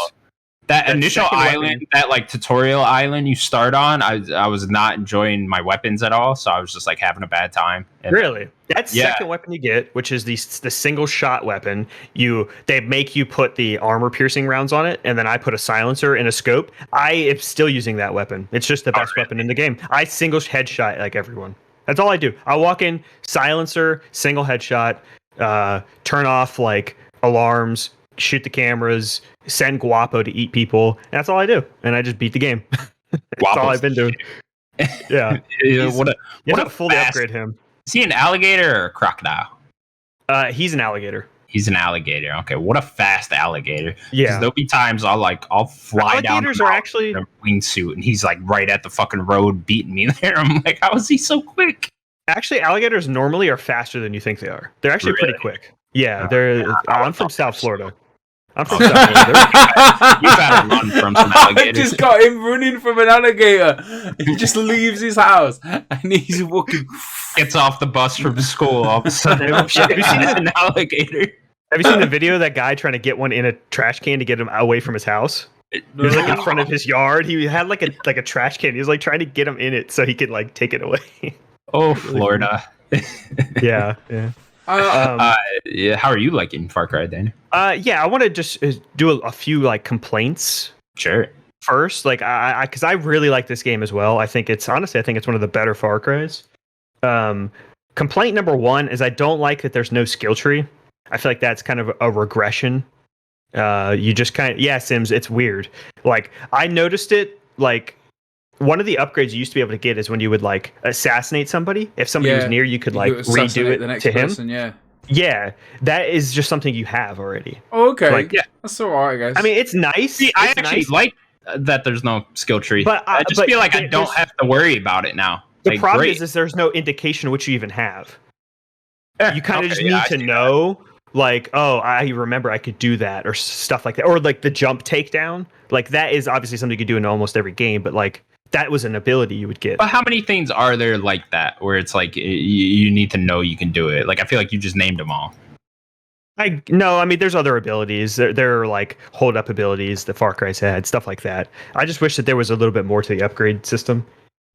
That initial island, that like tutorial island you start on, I was not enjoying my weapons at all, so I was just like having a bad time. And, really? That second weapon you get, which is the single shot weapon, they make you put the armor piercing rounds on it, and then I put a silencer and a scope. I am still using that weapon. It's just the best weapon in the game. I single headshot like everyone. That's all I do. I walk in, silencer, single headshot, turn off like alarms, shoot the cameras, send Guapo to eat people, and that's all I do. And I just beat the game. That's all I've been doing. Yeah. What a fully upgrade him. Is he an alligator or a crocodile? He's an alligator. He's an alligator. Okay, what a fast alligator. Yeah. There'll be times I'll fly down Alligators are actually in a wingsuit, and he's like right at the fucking road beating me there. I'm like, how is he so quick? Actually, alligators normally are faster than you think they are. They're actually pretty quick. Yeah, I'm from South Florida. I'm from South Florida. You gotta run from some alligators. I just got him running from an alligator. He just leaves his house and he's walking. Gets off the bus from school. All of a sudden, have you seen an alligator? Have you seen the video of that guy trying to get one in a trash can to get him away from his house? He was like in front of his yard. He had like a trash can. He was like trying to get him in it so he could like take it away. Oh, Florida. Yeah. Yeah. How are you liking Far Cry, then? Yeah, I want to just do a few like complaints. Sure. First, like because I really like this game as well. I think it's one of the better Far Cries. Complaint number 1 is I don't like that there's no skill tree. I feel like that's kind of a regression. You just Sims, it's weird. Like I noticed it. Like one of the upgrades you used to be able to get is when you would like assassinate somebody. If somebody was near, you could like redo it the next to him. Person, yeah, that is just something you have already. Oh, okay. Like, that's alright, guys. I mean, it's nice. See, I actually like that there's no skill tree. But I just feel like I don't have to worry about it now. The problem is there's no indication which you even have. You kind of just need to know, like, oh, I remember I could do that, or stuff like that, or like the jump takedown. Like that is obviously something you could do in almost every game, but like that was an ability you would get. But how many things are there like that where it's like you need to know you can do it? Like I feel like you just named them all. No, I mean, there's other abilities. There are like hold up abilities that Far Cry's had, stuff like that. I just wish that there was a little bit more to the upgrade system.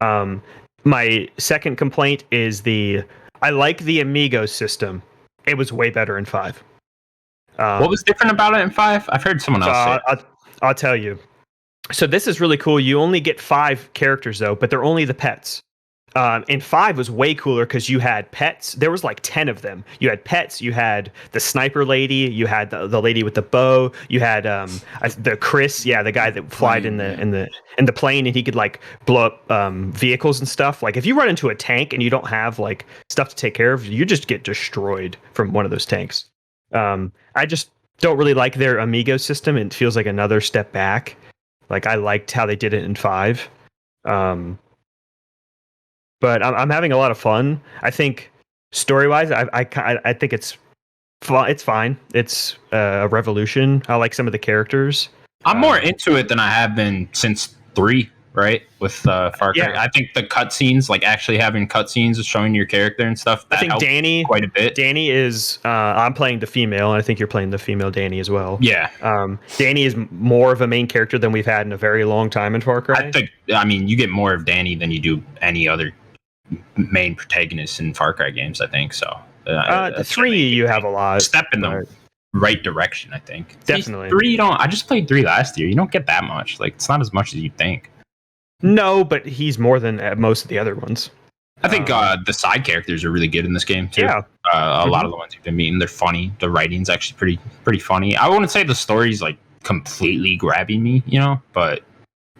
My second complaint is I like the Amigo system. It was way better in 5. What was different about it in 5? I've heard someone else say it. I'll tell you. So this is really cool. You only get 5 characters though, but they're only the pets. In 5 was way cooler because you had pets. There was like 10 of them. You had pets. You had the sniper lady. You had the lady with the bow. You had the Chris, the guy that flied in the plane, and he could like blow up vehicles and stuff. Like if you run into a tank and you don't have like stuff to take care of, you just get destroyed from one of those tanks. I just don't really like their Amigo system. It feels like another step back. Like I liked how they did it in 5. But I'm having a lot of fun. I think story-wise, I think it's fine. It's a revolution. I like some of the characters. I'm more into it than I have been since 3, right? With Far Cry. Yeah. I think the cutscenes, like actually having cutscenes of showing your character and stuff, that I think helped Danny quite a bit. Danny is I'm playing the female, and I think you're playing the female Danny as well. Yeah. Danny is more of a main character than we've had in a very long time in Far Cry. I mean, you get more of Danny than you do any other main protagonist in Far Cry games, I think so. The 3 you have a lot. Step in the right direction, I think. Definitely. 3 you don't. I just played 3 last year. You don't get that much. Like it's not as much as you think. No, but he's more than most of the other ones. I think the side characters are really good in this game too. Yeah. A lot of the ones you've been meeting, they're funny. The writing's actually pretty funny. I wouldn't say the story's like completely grabbing me, but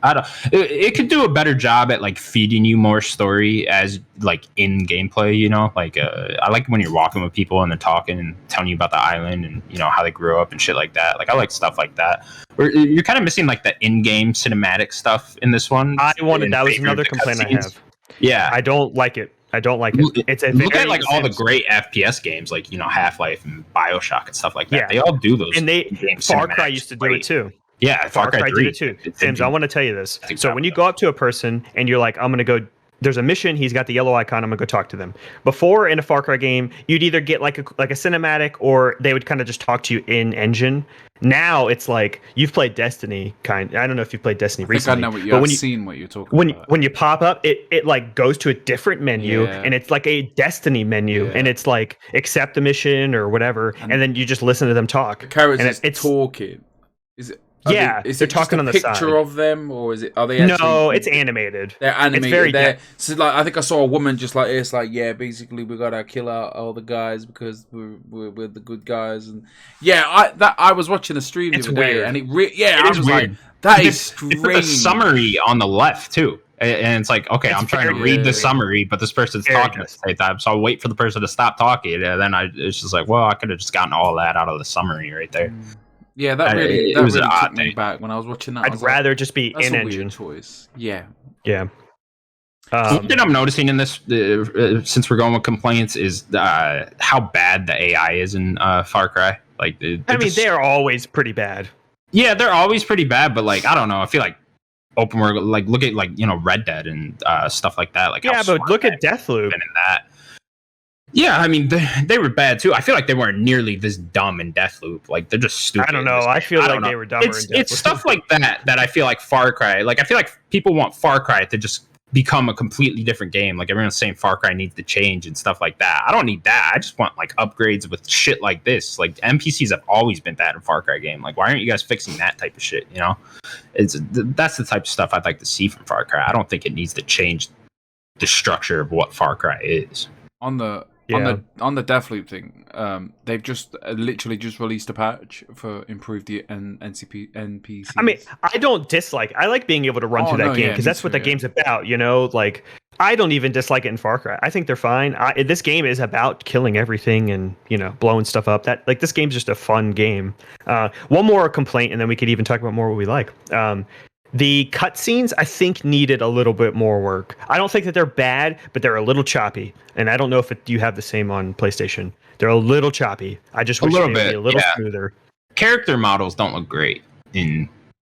I don't. It could do a better job at like feeding you more story as like in gameplay. Like I like when you're walking with people and they're talking and telling you about the island and how they grew up and shit like that. Like I like stuff like that. You're kind of missing like the in-game cinematic stuff in this one. That was another complaint I have. Yeah, I don't like it. It's look at like all the great FPS games like Half-Life and BioShock and stuff like that. Yeah. They all do those. And Far Cry used to do it too. Yeah, Far Cry did it too. Sims, I want to tell you this. So when you go up to a person and you're like, I'm going to go, there's a mission, he's got the yellow icon, I'm going to go talk to them. Before in a Far Cry game, you'd either get like a cinematic or they would kind of just talk to you in engine. Now it's like you've played Destiny I don't know if you've played Destiny recently. I know what I've seen what you're talking about. When you pop up, it like goes to a different menu and it's like a Destiny menu and it's like accept the mission or whatever and then you just listen to them talk. The characters it's talking. Is it? Is it talking on the side? Picture of them, or are they? Actually, no, it's animated. They're animated. It's very so like I think I saw a woman just like it's like basically we gotta kill out all the guys because we're the good guys and I was watching a stream the other day and it is weird. Like, that is strange. It's a summary on the left too. And it's like, okay, I'm trying to read the summary, but this person's talking at the same time. So I'll wait for the person to stop talking. And then it's just like, well, I could have just gotten all that out of the summry right there. Yeah, that really took me back when I was watching that. I'd rather just be in engine. Weird choice. Yeah. One thing I'm noticing in this, since we're going with complaints, is how bad the AI is in Far Cry. Like, they're always pretty bad. Yeah, they're always pretty bad, but like, I don't know. I feel like open world, like look at like Red Dead and stuff like that. Like, but look at Deathloop and that. Yeah, I mean they were bad too. I feel like they weren't nearly this dumb in Deathloop. Like they're just stupid. I don't know. I feel like they were dumber in Deathloop. It's stuff like that I feel like Far Cry. Like I feel like people want Far Cry to just become a completely different game. Like everyone's saying Far Cry needs to change and stuff like that. I don't need that. I just want like upgrades with shit like this. Like NPCs have always been bad in Far Cry game. Like why aren't you guys fixing that type of shit? That's the type of stuff I'd like to see from Far Cry. I don't think it needs to change the structure of what Far Cry is. On the Deathloop thing, they've just literally just released a patch for improve the NPCs. I mean, I like being able to run through that game because that's what the game's about. Like I don't even dislike it in Far Cry. I think they're fine. This game is about killing everything and blowing stuff up. That like this game's just a fun game. One more complaint, and then we could even talk about more what we like. The cutscenes, I think, needed a little bit more work. I don't think that they're bad, but they're a little choppy. And I don't know if you have the same on PlayStation. They're a little choppy. I just wish they'd be a little smoother. Character models don't look great in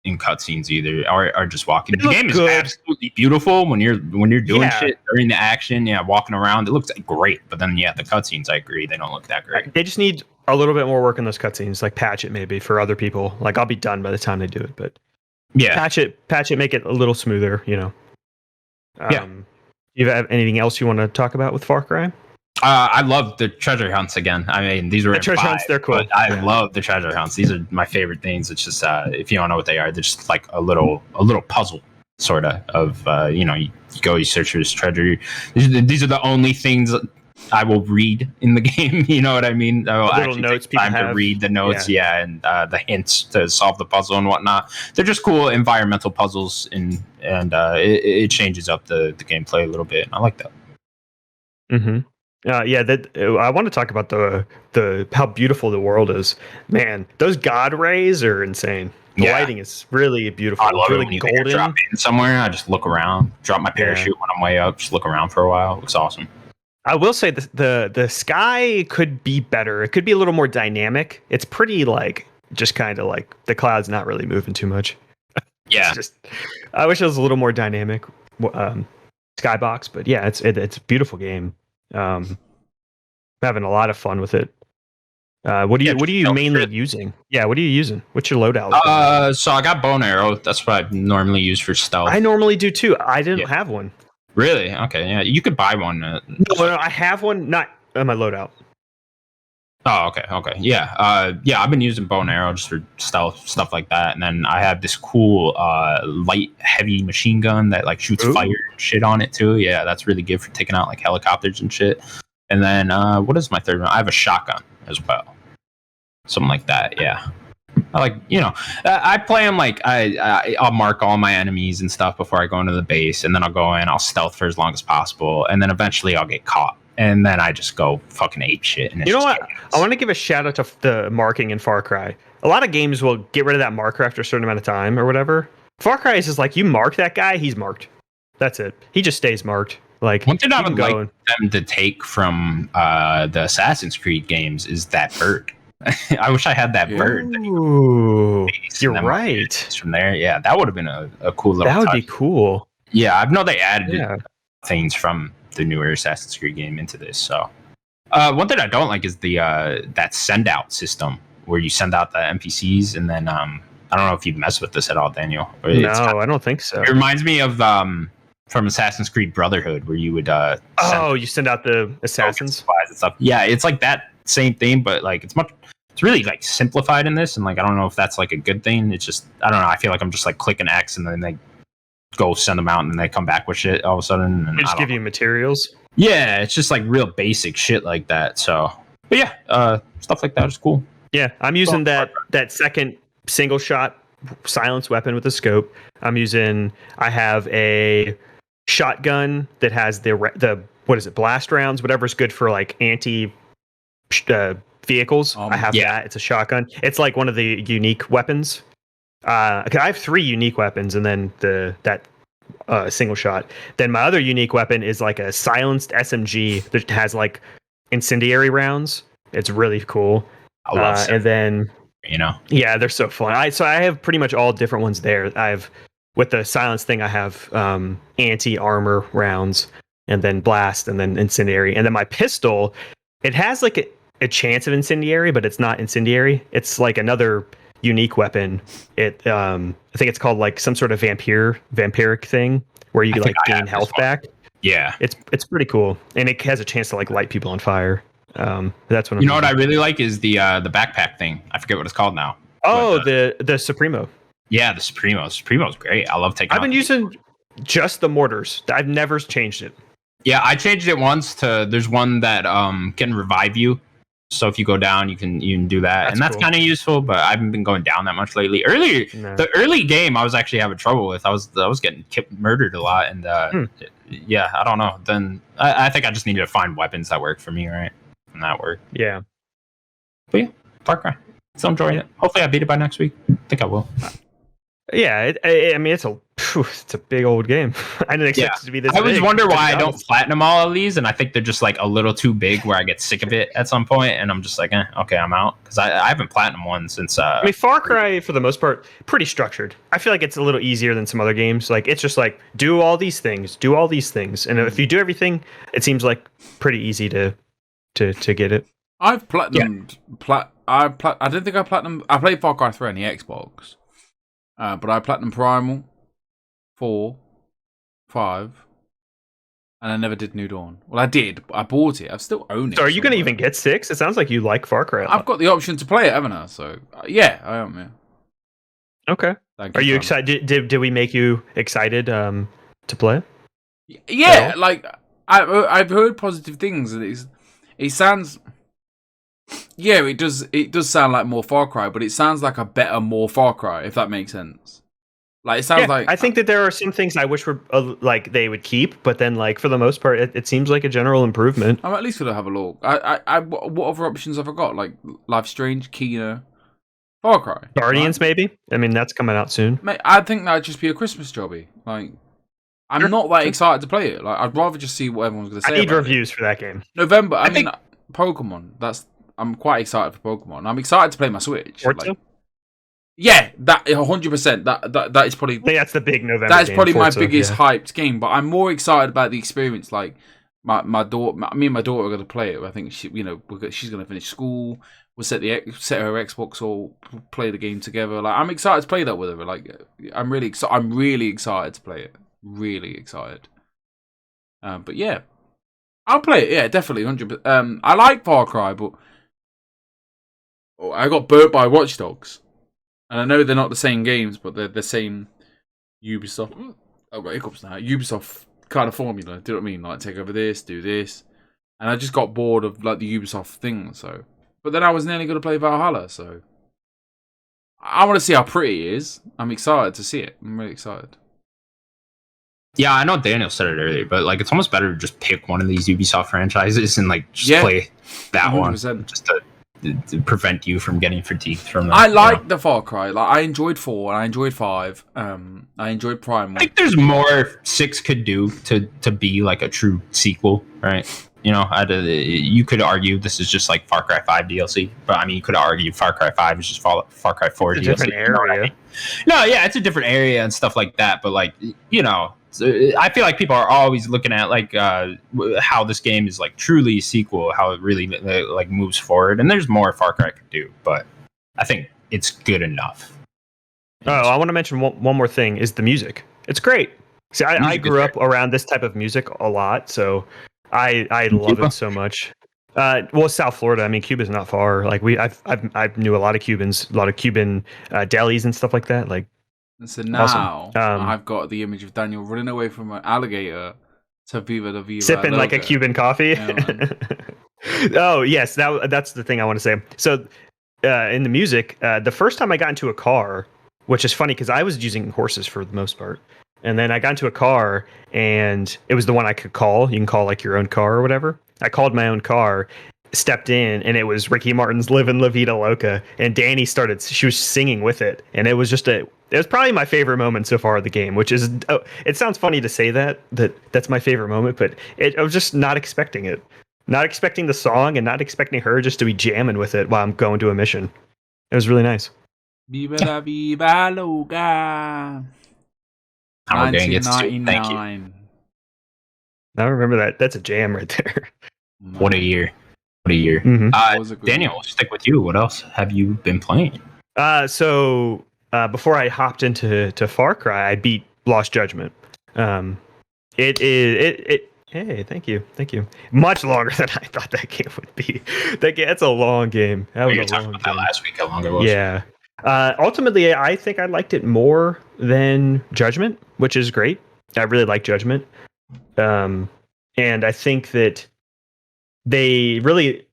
cutscenes either, or just walking. The game is absolutely beautiful when you're doing shit during the action. Yeah, walking around, it looks great. But then the cutscenes, I agree, they don't look that great. They just need a little bit more work on those cutscenes, like patch it maybe for other people. Like I'll be done by the time they do it, but yeah, patch it, make it a little smoother. You know. Yeah. You have anything else you want to talk about with Far Cry? I love the treasure hunts again. I mean, these were the treasure hunts. They're cool. I love the treasure hunts. These are my favorite things. It's just if you don't know what they are, they're just like a little puzzle sort of you go, you search for this treasure. These are the only things I will read in the game. You know what I mean? I will actually notes take time to read the notes, and the hints to solve the puzzle and whatnot. They're just cool environmental puzzles, and it changes up the gameplay a little bit. I like that. Mm-hmm. I want to talk about the how beautiful the world is. Man, those God rays are insane. The lighting is really beautiful. I love really it when golden. You drop in somewhere, I just look around, drop my parachute when I'm way up, just look around for a while. It looks awesome. I will say the sky could be better. It could be a little more dynamic. It's pretty like just kind of like the clouds not really moving too much. Yeah. I wish it was a little more dynamic. Skybox, but yeah, it's a beautiful game. I'm having a lot of fun with it. What are you mainly using? Yeah, what are you using? What's your loadout? So I got bow and arrow. That's what I normally use for stealth. I normally do too. I didn't have one. Really? Okay. Yeah, you could buy one. No, I have one. Not on my loadout. Oh, okay. Yeah. I've been using bow and arrow just for stealth stuff like that, and then I have this cool light heavy machine gun that like shoots fire and shit on it too. Yeah, that's really good for taking out like helicopters and shit. And then what is my third one? I have a shotgun as well, something like that. Yeah. I like, I play them like I'll mark all my enemies and stuff before I go into the base, and then I'll go in, I'll stealth for as long as possible, and then eventually I'll get caught, and then I just go fucking ape shit. And you know what? I want to give a shout out to the marking in Far Cry. A lot of games will get rid of that marker after a certain amount of time or whatever. Far Cry is just like, you mark that guy, he's marked. That's it. He just stays marked. Like one thing I would like them to take from the Assassin's Creed games is that bird. I wish I had that bird. Ooh, you're right. From there, yeah, that would have been a cool little. That would be cool. Yeah, I know they added things from the newer Assassin's Creed game into this. So, one thing I don't like is the that send out system where you send out the NPCs and then I don't know if you've messed with this at all, Daniel. No, I don't think so. It reminds me of from Assassin's Creed Brotherhood where you would you send out the assassins and stuff. Yeah, it's like that same thing, but like it's really like simplified in this, and like I don't know if that's like a good thing. It's just I don't know. I feel like I'm just like clicking X and then they go send them out and then they come back with shit all of a sudden. And they just give you materials. Yeah, it's just like real basic shit like that. So, but yeah, stuff like that is cool. Yeah, I'm using that second single shot silence weapon with a scope. I have a shotgun that has the what is it, blast rounds, whatever's good for like anti vehicles. I have that. It's a shotgun. It's like one of the unique weapons. I have 3 unique weapons, and then that single shot. Then my other unique weapon is like a silenced SMG that has like incendiary rounds. It's really cool. I love and then yeah, they're so fun. I have pretty much all different ones there. With the silence thing, I have anti-armor rounds, and then blast, and then incendiary, and then my pistol. It has like a chance of incendiary, but it's not incendiary. It's like another unique weapon. I think it's called like some sort of vampiric thing where you like gain health back. Yeah, it's pretty cool, and it has a chance to like light people on fire. That's what what I really like is the backpack thing. I forget what it's called now. Oh, the Supremo. Yeah, the Supremo. Supremo's great. I love taking. I've been using just the mortars. I've never changed it. Yeah, I changed it once to. There's one that can revive you. So if you go down, you can do that, and that's kind of useful. But I haven't been going down that much lately. The early game, I was actually having trouble with. I was getting murdered a lot, and yeah, I don't know. Then I think I just needed to find weapons that work for me, right? And that worked. Yeah. But yeah, Far Cry. Still enjoying it. Hopefully, I beat it by next week. I think I will. Yeah, I mean, it's a big old game. I didn't expect it to be this big. I always wonder why I don't platinum all of these, and I think they're just like a little too big where I get sick of it at some point, and I'm just like, okay, I'm out. Because I haven't platinum one since... I mean, Far Cry, for the most part, pretty structured. I feel like it's a little easier than some other games. Like, it's just like, do all these things, and if you do everything, it seems like pretty easy to get it. I've platinumed. I don't think I platinumed. I played Far Cry 3 on the Xbox, but I platinumed Primal, 4, 5, and I never did New Dawn. Well, I did. But I bought it. I still own it. So, are you going to even get 6? It sounds like you like Far Cry. I've got the option to play it, haven't I? So, yeah, I am. Yeah. Okay. Thank Are you Tom. excited? Did we make you excited to play? Yeah, like I've heard positive things, and it sounds. Yeah, it does sound like more Far Cry, but it sounds like a better, more Far Cry, if that makes sense. Like, it sounds like... I think that there are some things I wish were, like, they would keep, but then, like, for the most part, it seems like a general improvement. I'm at least going to have a look. What other options have I got? Like, Life Strange, Kena, Far Cry. Guardians, maybe? I mean, that's coming out soon. Mate, I think that'd just be a Christmas jobby. Like, I'm not that excited to play it. Like, I'd rather just see what everyone's going to say. I need reviews for that game. November, I mean, Pokemon, I'm quite excited for Pokemon. I'm excited to play my Switch. Forza? Yeah, that 100%. That is probably. That's the big November. That is probably Forza, my biggest hyped game. But I'm more excited about the experience. Like my daughter, me and my daughter are going to play it. I think she's going to finish school. We'll set her Xbox or play the game together. Like, I'm excited to play that with her. Like, I'm really excited to play it. Really excited. But yeah, I'll play it. Yeah, definitely 100%. I like Far Cry, but I got burnt by Watch Dogs. And I know they're not the same games, but they're the same Ubisoft. I've got hiccups now. Ubisoft kind of formula. Do you know what I mean? Like, take over this, do this. And I just got bored of, like, the Ubisoft thing, so. But then I was nearly going to play Valhalla, so. I want to see how pretty it is. I'm excited to see it. I'm really excited. Yeah, I know Daniel said it earlier, but, like, it's almost better to just pick one of these Ubisoft franchises and, like, just play that 100%. One. Just to prevent you from getting fatigued from that. I like the Far Cry. Like, I enjoyed 4 and I enjoyed 5. I enjoyed Primal. I think there's more 6 could do to be like a true sequel, right? You know, you could argue this is just like Far Cry 5 DLC, but I mean, you could argue Far Cry 5 is just Far Cry 4 DLC. Different area. You know what I mean? No, yeah, it's a different area and stuff like that. But like, you know, I feel like people are always looking at like how this game is like truly a sequel, how it really like moves forward, and there's more Far Cry could do, but I think it's good enough. Oh, I want to mention one more thing: is the music. It's great. See, I grew up around this type of music a lot, so I love it so much. Well, South Florida. I mean, Cuba's not far. Like I knew a lot of Cubans, a lot of Cuban delis and stuff like that. Like. So now I've got the image of Daniel running away from an alligator to Viva la Viva. Sipping like a Cuban coffee. Yeah, oh, yes. That's the thing I want to say. So in the music, the first time I got into a car, which is funny because I was using horses for the most part. And then I got into a car and it was the one I could call. You can call like your own car or whatever. I called my own car, stepped in, and it was Ricky Martin's Livin' La Vida Loca. And Danny she was singing with it. And it was it was probably my favorite moment so far of the game, which is, it sounds funny to say that's my favorite moment, but I was just not expecting it. Not expecting the song and not expecting her just to be jamming with it while I'm going to a mission. It was really nice. Viva la Viva Loca. Our gang gets to, thank you. I remember that. That's a jam right there. What a year. What a year. Mm-hmm. Daniel, we'll stick with you. What else have you been playing? So before I hopped into Far Cry, I beat Lost Judgment. Hey, thank you. Much longer than I thought that game would be. That's a long game. We were talking about that last week, how long it was. Yeah. Ultimately, I think I liked it more than Judgment, which is great. I really like Judgment. And I think that they really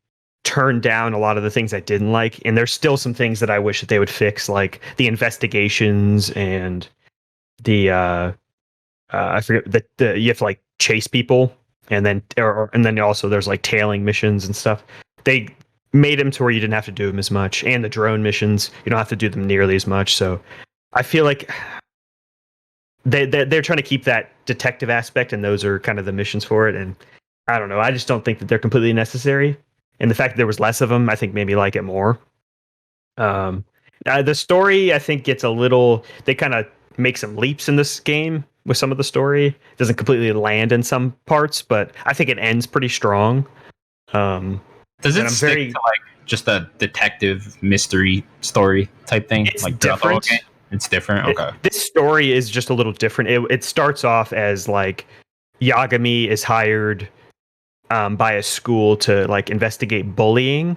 turned down a lot of the things I didn't like. And there's still some things that I wish that they would fix, like the investigations and the, I forget that you have to like chase people. And then also there's like tailing missions and stuff. They made them to where you didn't have to do them as much. And the drone missions, you don't have to do them nearly as much. So I feel like they're trying to keep that detective aspect, and those are kind of the missions for it. And I don't know. I just don't think that they're completely necessary. And the fact that there was less of them, I think made me like it more. The story, I think, gets a little... They kind of make some leaps in this game with some of the story. It doesn't completely land in some parts, but I think it ends pretty strong. Does it stick to like just a detective mystery story type thing? It's like different. It's different. Okay. This story is just a little different. It starts off as like Yagami is hired by a school to like investigate bullying,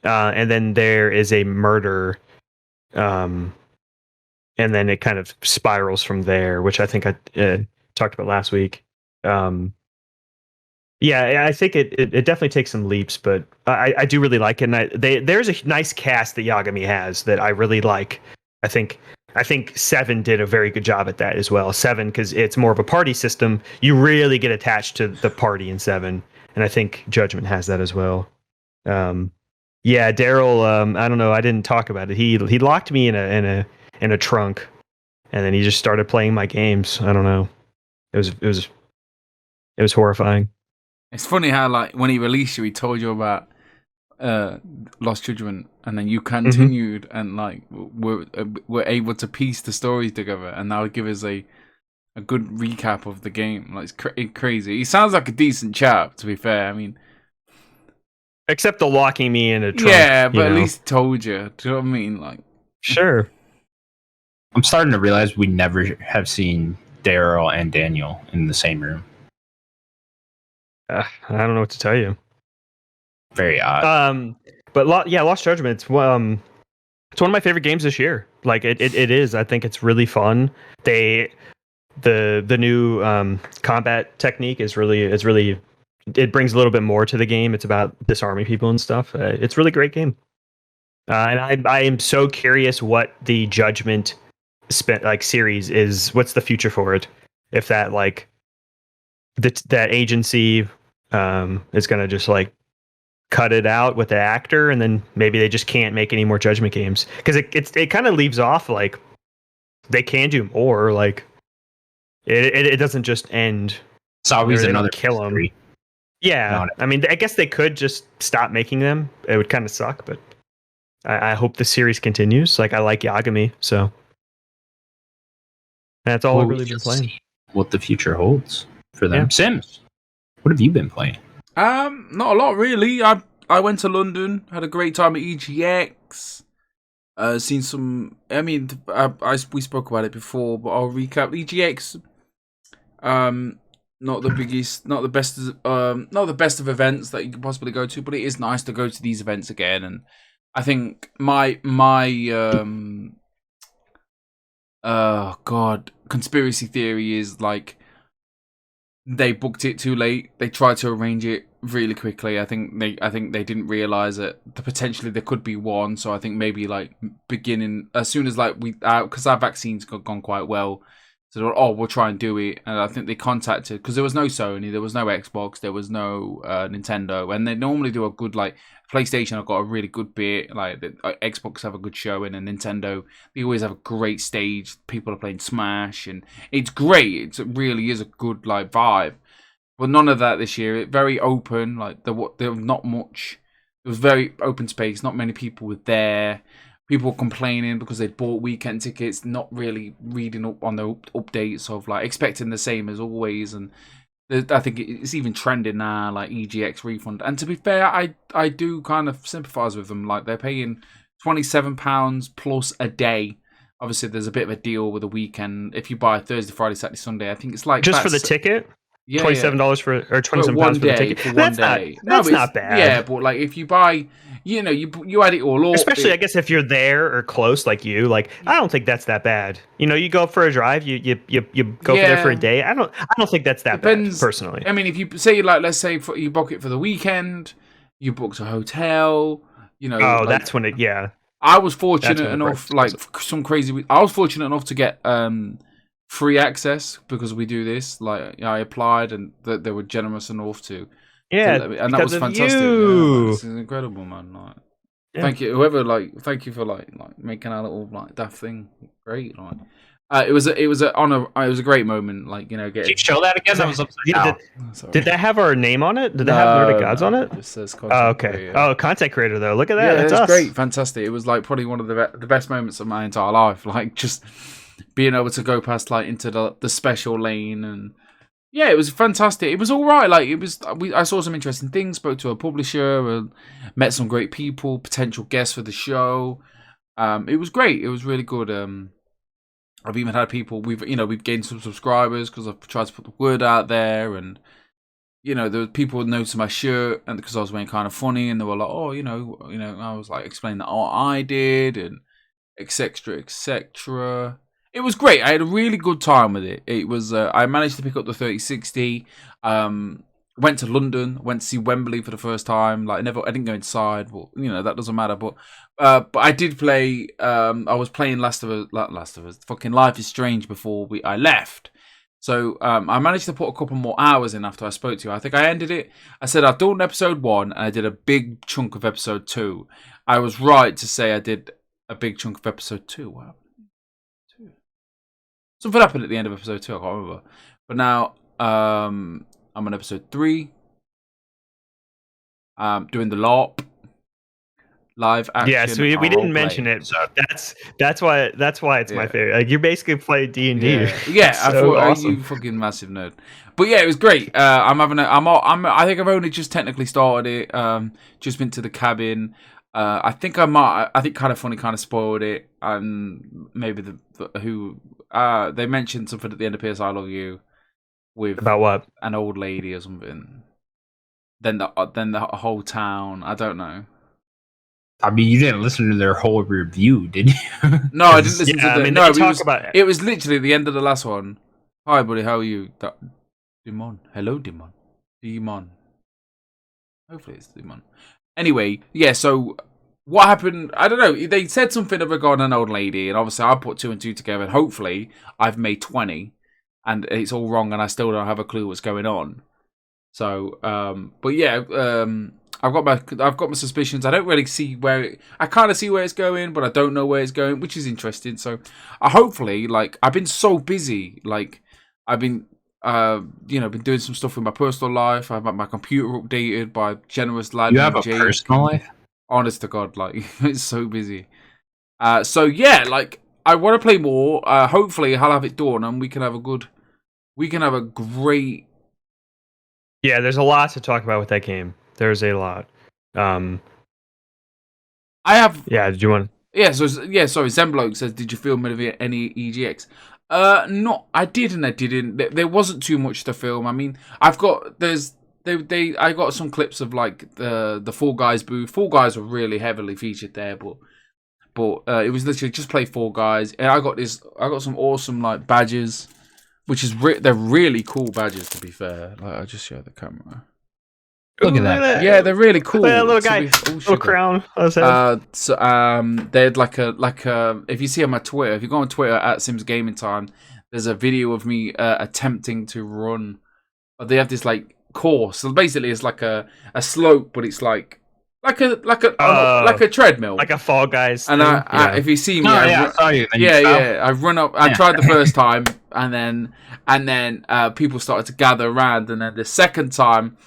and then there is a murder, and then it kind of spirals from there, which I think I talked about last week. Yeah, I think it definitely takes some leaps, but I do really like it. And there's a nice cast that Yagami has that I really like. I think 7 did a very good job at that as well. 7, because it's more of a party system, you really get attached to the party in 7, and I think Judgment has that as well. Yeah, Daryl. I don't know. I didn't talk about it. He locked me in a trunk, and then he just started playing my games. I don't know. It was horrifying. It's funny how like when he released you, he told you about Lost Judgment, and then you continued and like were able to piece the stories together, and that would give us a good recap of the game. Like it's crazy. He sounds like a decent chap, to be fair. I mean, except the locking me in a trunk. Yeah, but at least he told you. Do you know what I mean? Like, sure. I'm starting to realize we never have seen Daryl and Daniel in the same room. I don't know what to tell you. Very odd. But Lost Judgment. It's one of my favorite games this year. Like it is. I think it's really fun. The new combat technique is really it brings a little bit more to the game. It's about disarming people and stuff. It's a really great game. And I am so curious what the Judgment series is. What's the future for it? If that like that agency is going to just like cut it out with the actor, and then maybe they just can't make any more Judgment games, because it kind of leaves off like they can do more. Like it doesn't just end. It's always another kill him. Yeah, I mean, I guess they could just stop making them. It would kind of suck, but I hope the series continues. Like I like Yagami, so that's all I've really been playing. What the future holds for them. Yeah. Sims, what have you been playing? Not a lot really. I went to London, had a great time at EGX. Seen some. I mean, we spoke about it before, but I'll recap. EGX. Not the biggest, not the best, not the best of events that you could possibly go to, but it is nice to go to these events again. And I think my conspiracy theory is like they booked it too late. They tried to arrange it really quickly. I think they didn't realize that potentially there could be one. So I think maybe like beginning as soon as like because our vaccines gone quite well. So we'll try and do it. And I think they contacted, because there was no Sony, there was no Xbox, there was no Nintendo, and they normally do a good like PlayStation have got a really good bit, like Xbox have a good showing, and Nintendo, they always have a great stage. People are playing Smash, and it's great. It really is a good like vibe. But none of that this year. It very open. Like there was not much. It was very open space. Not many people were there. People were complaining because they'd bought weekend tickets, not really reading up on the updates of like expecting the same as always. And I think it's even trending now, like EGX refund. And to be fair, I do kind of sympathise with them. Like they're paying £27 plus a day. Obviously, there's a bit of a deal with the weekend. If you buy Thursday, Friday, Saturday, Sunday, I think it's like just for the ticket. Yeah, $27 for or £27 for the ticket. For one day. That's not bad. Yeah, but like if you buy, you add it all up. Especially, I guess if you're there or close, like you, like I don't think that's that bad. You go for a drive, you go there for a day. I don't think that's that bad personally. I mean, if you say like, let's say you book it for the weekend, you booked a hotel. That's when it. Yeah, I was fortunate enough, like some crazy. I was fortunate enough to get free access because we do this. Like I applied, and they were generous enough to. Yeah, and that was fantastic. Yeah, this is incredible, man. Like, thank you, whoever. Like, thank you for like making our little like daft thing great. Like, it was an honor. It was a great moment. Like, get. Did you show that again? That was upside down. Did that have our name on it? Did that have Nerdic Gods on it? It says content creator. Oh, content creator though. Look at that. Yeah, that's us. Great, fantastic. It was like probably one of the best moments of my entire life. Like just being able to go past like into the special lane and. Yeah, it was fantastic. It was all right. Like I saw some interesting things. Spoke to a publisher and met some great people, potential guests for the show. It was great. It was really good. I've even had people. We've gained some subscribers because I've tried to put the word out there, and there were people who noticed my shirt, and because I was wearing kind of funny, and they were like, "Oh, I was like explaining that what I did, and etc. etc." It was great. I had a really good time with it. It was. I managed to pick up the 3060. Went to London. Went to see Wembley for the first time. Like I didn't go inside, but that doesn't matter. But I did play. I was playing Last of Us. Fucking Life is Strange before I left. So I managed to put a couple more hours in after I spoke to you. I think I ended it. I said I've done episode 1 and I did a big chunk of episode 2. I was right to say I did a big chunk of episode 2. Wow. Something happened at the end of episode 2, I can't remember. But now, I'm on episode 3. Doing the LARP. Live action. Yeah, so we didn't mention it. So that's why it's my favorite. Like you basically play D&D. Yeah, so I thought awesome. You fucking massive nerd. But yeah, it was great. I think I've only just technically started it. Just been to the cabin. I think kind of funny kind of spoiled it, and maybe they mentioned something at the end of PS I Love You with about what, an old lady or something. Then the whole town. I don't know. I mean, you didn't listen to their whole review, did you? No, I didn't listen to the. No, about it. It was literally the end of the last one. Hi, buddy. How are you? Demon. Hello, Demon. Demon. Hopefully, it's Demon. Anyway, yeah, so what happened? I don't know. They said something regarding an old lady, and obviously I put 2 and 2 together, and hopefully I've made 20, and it's all wrong, and I still don't have a clue what's going on. So, but yeah, I've got my suspicions. I don't really see I kind of see where it's going, but I don't know where it's going, which is interesting. So, hopefully, like I've been so busy, like I've been. Been doing some stuff with my personal life. I've had my computer updated by generous lad. You have a personal life? Honest to God, like it's so busy. So yeah, like I want to play more. Hopefully, I'll have it done, and we can have a great. Yeah, there's a lot to talk about with that game. There's a lot. I have. Yeah, did you want? Yeah, sorry. Zembloke says, "Did you film any EGX?" No, I did and I didn't. There wasn't too much to film. I mean, I got some clips of like the Fall Guys booth. Fall Guys were really heavily featured there, but it was literally just play Fall Guys. And I got some awesome like badges, which is they're really cool badges to be fair. Like I just showed the camera. Look at that. Yeah, they're really cool. Little guy, little crown. They had like a. If you see on my Twitter, if you go on Twitter at Sims Gaming Time, there's a video of me attempting to run. They have this like course. So basically, it's like a slope, but it's like a treadmill, like a Fall Guys. And if you see me, I saw you. I run up. I tried the first time, and then people started to gather around, and then the second time.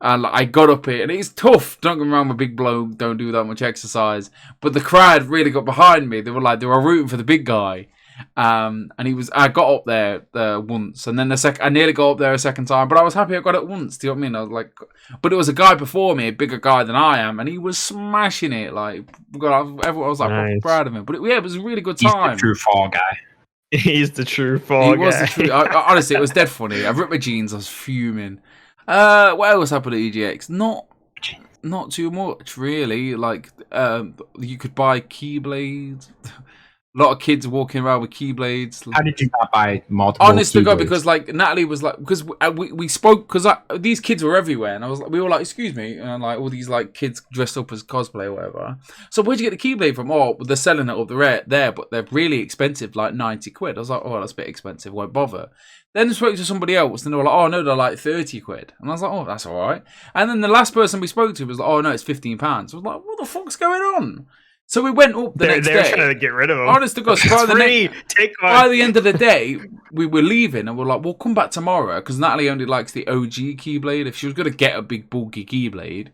And I got up it, and it's tough. Don't get me wrong, I'm a big bloke, don't do that much exercise. But the crowd really got behind me. They were rooting for the big guy. And I got up there once, and then I nearly got up there a second time. But I was happy I got it once. Do you know what I mean? I was like, but it was a guy before me, a bigger guy than I am, and he was smashing it. Like, God, everyone was like nice. Proud of him. But it was a really good time. He's the true Fall Guy. He's the true Fall Guy. Was the true. Honestly, it was dead funny. I ripped my jeans. I was fuming. What else happened at EGX? Not too much, really. Like, you could buy keyblades. A lot of kids walking around with keyblades. How did you not buy multiple? Honest to God, because like Natalie was like, because we spoke, because these kids were everywhere, and we were like, excuse me, and like all these like kids dressed up as cosplay or whatever. So where'd you get the keyblade from? Oh, they're selling it up there, but they're really expensive, like 90 quid. I was like, oh, that's a bit expensive. Won't bother. Then I spoke to somebody else, and they were like, oh no, they're like 30 quid. And I was like, oh, that's all right. And then the last person we spoke to was like, oh no, it's £15. I was like, what the fuck's going on? So we went up the next day. They're trying to get rid of them. Honest to God, by the end of the day, we were leaving, and we're like, we'll come back tomorrow, because Natalie only likes the OG Keyblade. If she was going to get a big bulky Keyblade,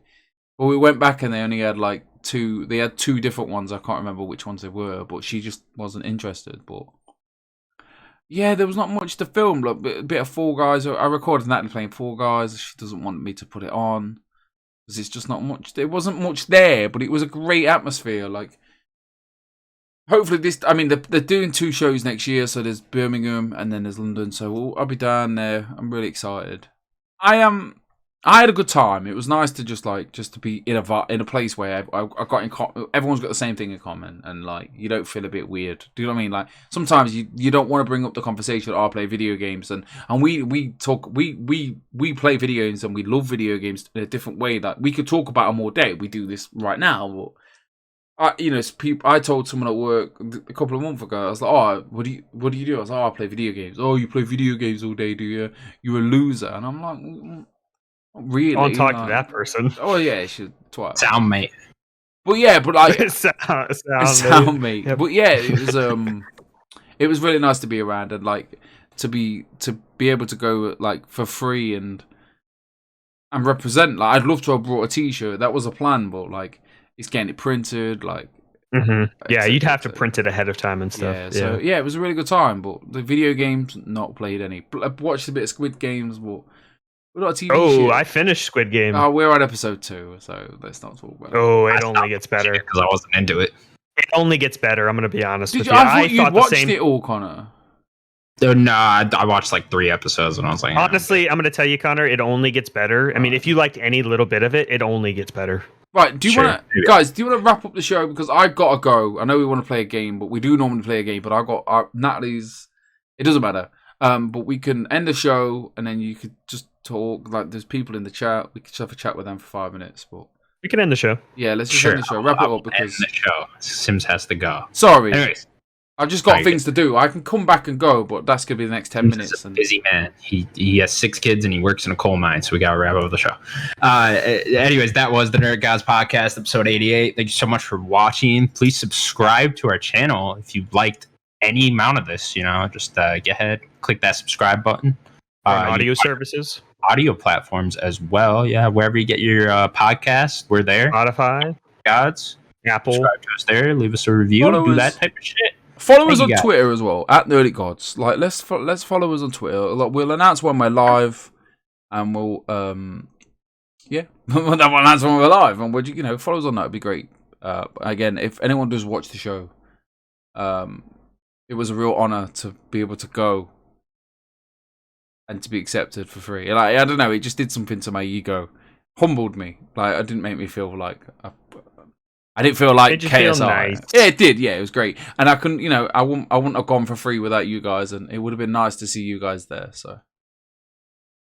but we went back and they only had like two. They had 2 different ones. I can't remember which ones they were, but she just wasn't interested. But Yeah, there was not much to film. Like a bit of Fall Guys. I recorded Natalie playing Fall Guys. She doesn't want me to put it on because it's just not much. There wasn't much there, but it was a great atmosphere. Like, hopefully this. I mean, they're doing 2 shows next year. So there's Birmingham and then there's London. So I'll be down there. I'm really excited. I had a good time. It was nice to just to be in a place where I got everyone's got the same thing in common, and like you don't feel a bit weird. Do you know what I mean? Like sometimes you don't want to bring up the conversation. I play video games, and we play video games, and we love video games in a different way. That we could talk about them all day. We do this right now, but I told someone at work a couple of months ago. I was like, "Oh, what do you do?" I was like, "Oh, I play video games." "Oh, you play video games all day, do you? You're a loser." And I'm like, really? Don't talk to that person. Oh yeah, she twat. Sound mate. But yeah, but like sound mate. Yep. But yeah, it was really nice to be around and like to be able to go like for free and represent. Like I'd love to have brought a T-shirt. That was a plan, but like it's getting it printed. Like yeah, you'd have to print it ahead of time and stuff. Yeah, so yeah, it was a really good time. But the video games, not played any. I watched a bit of Squid Games, but. I finished Squid Game. Oh, we're on episode 2, so let's not talk about it. Oh, it only gets better because I wasn't into it. It only gets better. I'm going to be honest with you. I thought you'd watched it all, Connor. No, I watched like 3 episodes and I was like, honestly, I'm going to tell you, Connor, it only gets better. I mean, if you liked any little bit of it, it only gets better. Right, do you want to, guys? Do you want to wrap up the show because I gotta go? I know we want to play a game, but we do normally play a game. But I got Natalie's. It doesn't matter. But we can end the show and then you could just talk. Like, there's people in the chat. We could just have a chat with them for 5 minutes. But we can end the show. Yeah, let's just end the show. Wrap it up because end the show. Sims has to go. Sorry. Anyways, I've just got things to do. I can come back and go, but that's gonna be the next 10 minutes. He's a busy man. He has 6 kids and he works in a coal mine, so we gotta wrap up the show. Anyways, that was the Nerd Gods Podcast, episode 88. Thank you so much for watching. Please subscribe to our channel if you liked any amount of this. Just get ahead, click that subscribe button. Audio services, audio platforms as well. Yeah, wherever you get your podcasts, we're there. Spotify, Gods, Apple. Subscribe to us there. Leave us a review. Do that type of shit. Follow us on Twitter as well at Nerdic Gods. Like, let's follow us on Twitter. Like, we'll announce when we're live, and we'll we'll announce when we're live, and we'll follow us on that. It'd be great. Again, if anyone does watch the show, it was a real honor to be able to go and to be accepted for free. Like, I don't know, it just did something to my ego, humbled me. Like, it didn't make me feel like. I didn't feel like KSI. Nice. Yeah, it did. Yeah, it was great, and I couldn't. I wouldn't have gone for free without you guys, and it would have been nice to see you guys there. So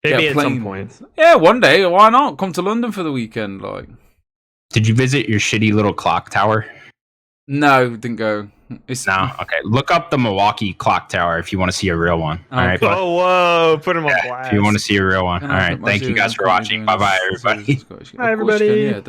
maybe at some point. Yeah, one day. Why not come to London for the weekend? Like, did you visit your shitty little clock tower? No, didn't go. No, okay. Look up the Milwaukee clock tower if you want to see a real one. All right. Whoa! Put him on blast. If you want to see a real one. All right. Thank you guys for watching. Bye, everybody. Bye, everybody.